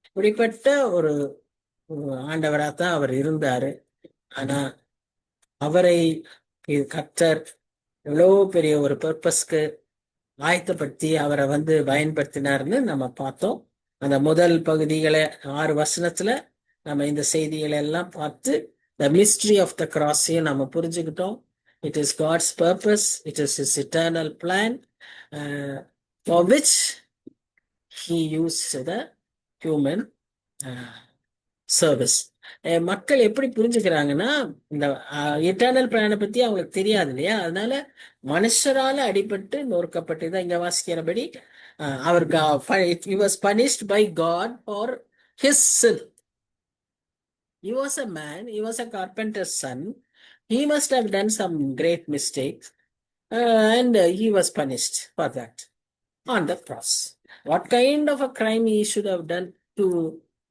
இப்படிப்பட்ட ஒரு ஆண்டவராத்தான் அவர் இருந்தாரு. ஆனா அவரை கர்த்தர் எவ்வளவு பெரிய ஒரு பர்பஸ்க்கு ஆயத்தப்படுத்தி அவரை பயன்படுத்தினார்னு நம்ம பார்த்தோம். அந்த முதல் பகுதிகளை 6 வசனத்துல நம்ம இந்த செய்திகளை எல்லாம் பார்த்து த மிஸ்ட்ரி ஆஃப் த கிராஸையும் நம்ம புரிஞ்சுக்கிட்டோம். It is God's purpose, it is his eternal plan for which he use the human service. மக்கள் எப்படி புரிஞ்சுக்கிறாங்கன்னா, இந்த இட்டர்னல் பிளானை பத்தி அவங்களுக்கு தெரியாது இல்லையா? அதனால மனுஷரால அடிபட்டு நொறுக்கப்பட்டுதான் இங்க வாசிக்கிறபடி அவர் he was punished by God for his sin. He was a man, he was a carpenter's son. He must have done some great mistakes, and he was punished for that on the cross. What kind of a crime he should have done to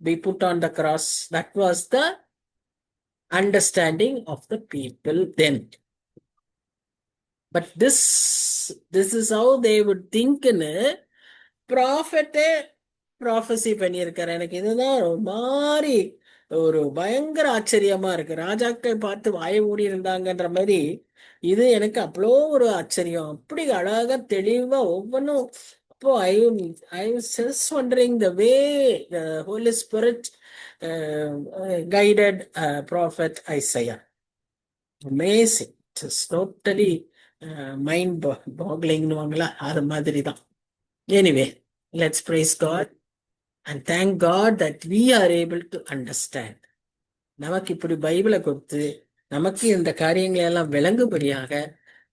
be put on the cross? That was the understanding of the people then. But this is how they would think. ப்ராஃபட்டே prophecy பண்ணியிருக்காரு. எனக்கு இதுதான் ஒரு மாதிரி ஒரு பயங்கர ஆச்சரியமா இருக்கு. ராஜாக்கள் பார்த்து வாய மூடி இருந்தாங்கன்ற மாதிரி இது எனக்கு அவ்வளோ ஒரு ஆச்சரியம். அப்படி அழகா தெளிவா ஒவ்வொன்றும். அப்போ I was just wondering the way the Holy Spirit guided prophet Isaiah. Amazing, totally mind பாக்லிங்னுவாங்களா, அது மாதிரி தான். Anyway, let's praise God and thank God that we are able to understand. நமக்கு இப்படி பைபிளை கொடுத்து நமக்கு இந்த காரியங்களை எல்லாம் விளங்கும்படியாக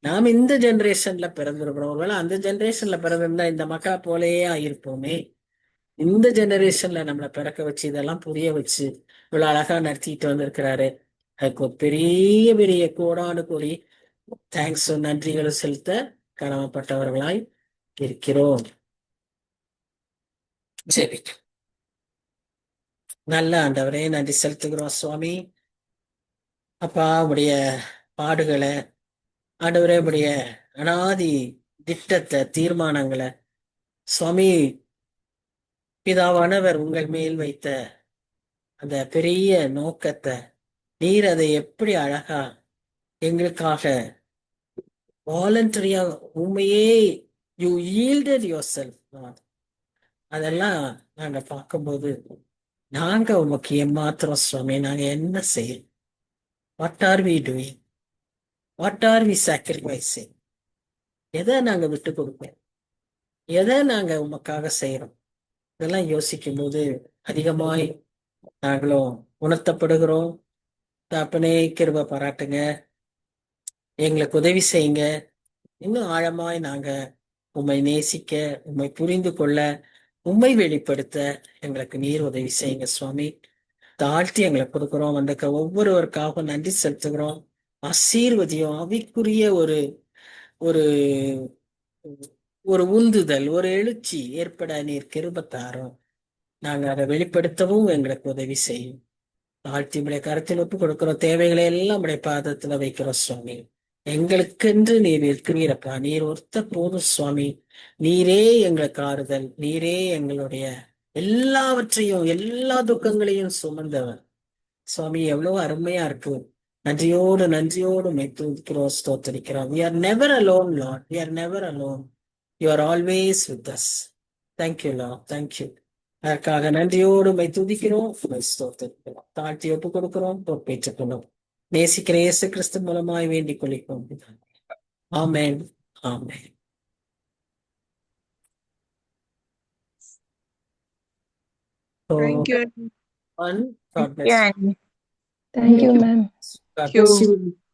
நாம் இந்த ஜெனரேஷன்ல பிறந்திருக்கிறோம். ஒருவேளை அந்த ஜெனரேஷன்ல பிறந்திருந்தா இந்த மக்கா போலேயே ஆயிருப்போமே. இந்த ஜெனரேஷன்ல நம்மளை பிறக்க வச்சு இதெல்லாம் புரிய வச்சு இவ்வளவு அழகா நடத்திட்டு வந்திருக்கிறாரு. அதுக்கு ஒரு பெரிய பெரிய கோடானு கோடி தேங்க்ஸ், நன்றிகளை செலுத்த கடமைப்பட்டவர்களாய் இருக்கிறோம். சரி, நல்ல ஆண்டவரே, நன்றி செலுத்துகிறோம் சுவாமி. அப்பா, உடைய பாடுகளை ஆண்டவரே, உடைய அனாதி திட்டத்தை, தீர்மானங்களை சுவாமி பிதாவானவர் உங்கள் மேல் வைத்த அந்த பெரிய நோக்கத்தை நீர் அதை எப்படி அழகா எங்களுக்காக வாலண்டரியா உண்மையே யூ ஈல்டட் யுவர் செல்ஃப். அதெல்லாம் நாங்க பார்க்கும்போது நாங்க உமக்கு ஏமாத்திரம் சுவாமி, நாங்க என்ன செய்யணும்? What are we doing? What are we sacrificing? எதை நாங்க விட்டு கொடுப்போம்? எதை நாங்க உமக்காக செய்யறோம்? இதெல்லாம் யோசிக்கும் போது அதிகமாய் நாங்களும் உணர்த்தப்படுகிறோம். தப்பனே, கிருபை பாராட்டுங்க, எங்களுக்கு உதவி செய்யுங்க. இன்னும் ஆழமாய் நாங்க உம்மை நேசிக்க, உம்மை புரிந்து கொள்ள, உம்மை வெளிப்படுத்த எங்களுக்கு நீர் உதவி செய்யுங்க சுவாமி. தாழ்த்தி எங்களை கொடுக்குறோம். அந்த ஒவ்வொருவருக்காகவும் நன்றி செலுத்துகிறோம். ஆசீர்வதியும் ஆவிக்குரிய ஒரு ஒரு ஒரு உந்துதல், ஒரு எழுச்சி ஏற்பட நீர் கிருபத்தாரோம். நாங்க அதை வெளிப்படுத்தவும் எங்களுக்கு உதவி செய்யும். தாழ்த்தி உடைய கருத்தில் ஒப்பு கொடுக்கிறோம். தேவைகளை எல்லாம் உடைய பாதத்துல வைக்கிறோம் சுவாமி. எங்களுக்கென்று நீர் இருக்கிறீரப்பா. நீர் ஒருத்தர் போதும் சுவாமி. நீரே எங்களுக்கு ஆறுதல். நீரே எங்களுடைய எல்லாவற்றையும், எல்லா துக்கங்களையும் சுமந்தவர் சுவாமி. எவ்வளவு அருமையா இருக்கு. நன்றியோடு நன்றியோடு துதிக்கிறோம், ஸ்தோத்தரிக்கிறோம். We are never alone, Lord. We are never alone. You are always with us. Thank you, Lord. Thank you. அதற்காக நன்றியோடு துதிக்கிறோம், ஸ்தோத்தரிக்கிறோம். தாழ்த்தி ஒப்பு கொடுக்கிறோம், பொறுப்பேற்றுக்கொள்ளும். நேசிக்கிற இயேசு கிறிஸ்து மூலமாய் வேண்டிக் கொள்ளிப்போம். ஆமென். ஆமென். So, Thank you. one, God bless you. Yeah. Thank you, ma'am. God you. bless you.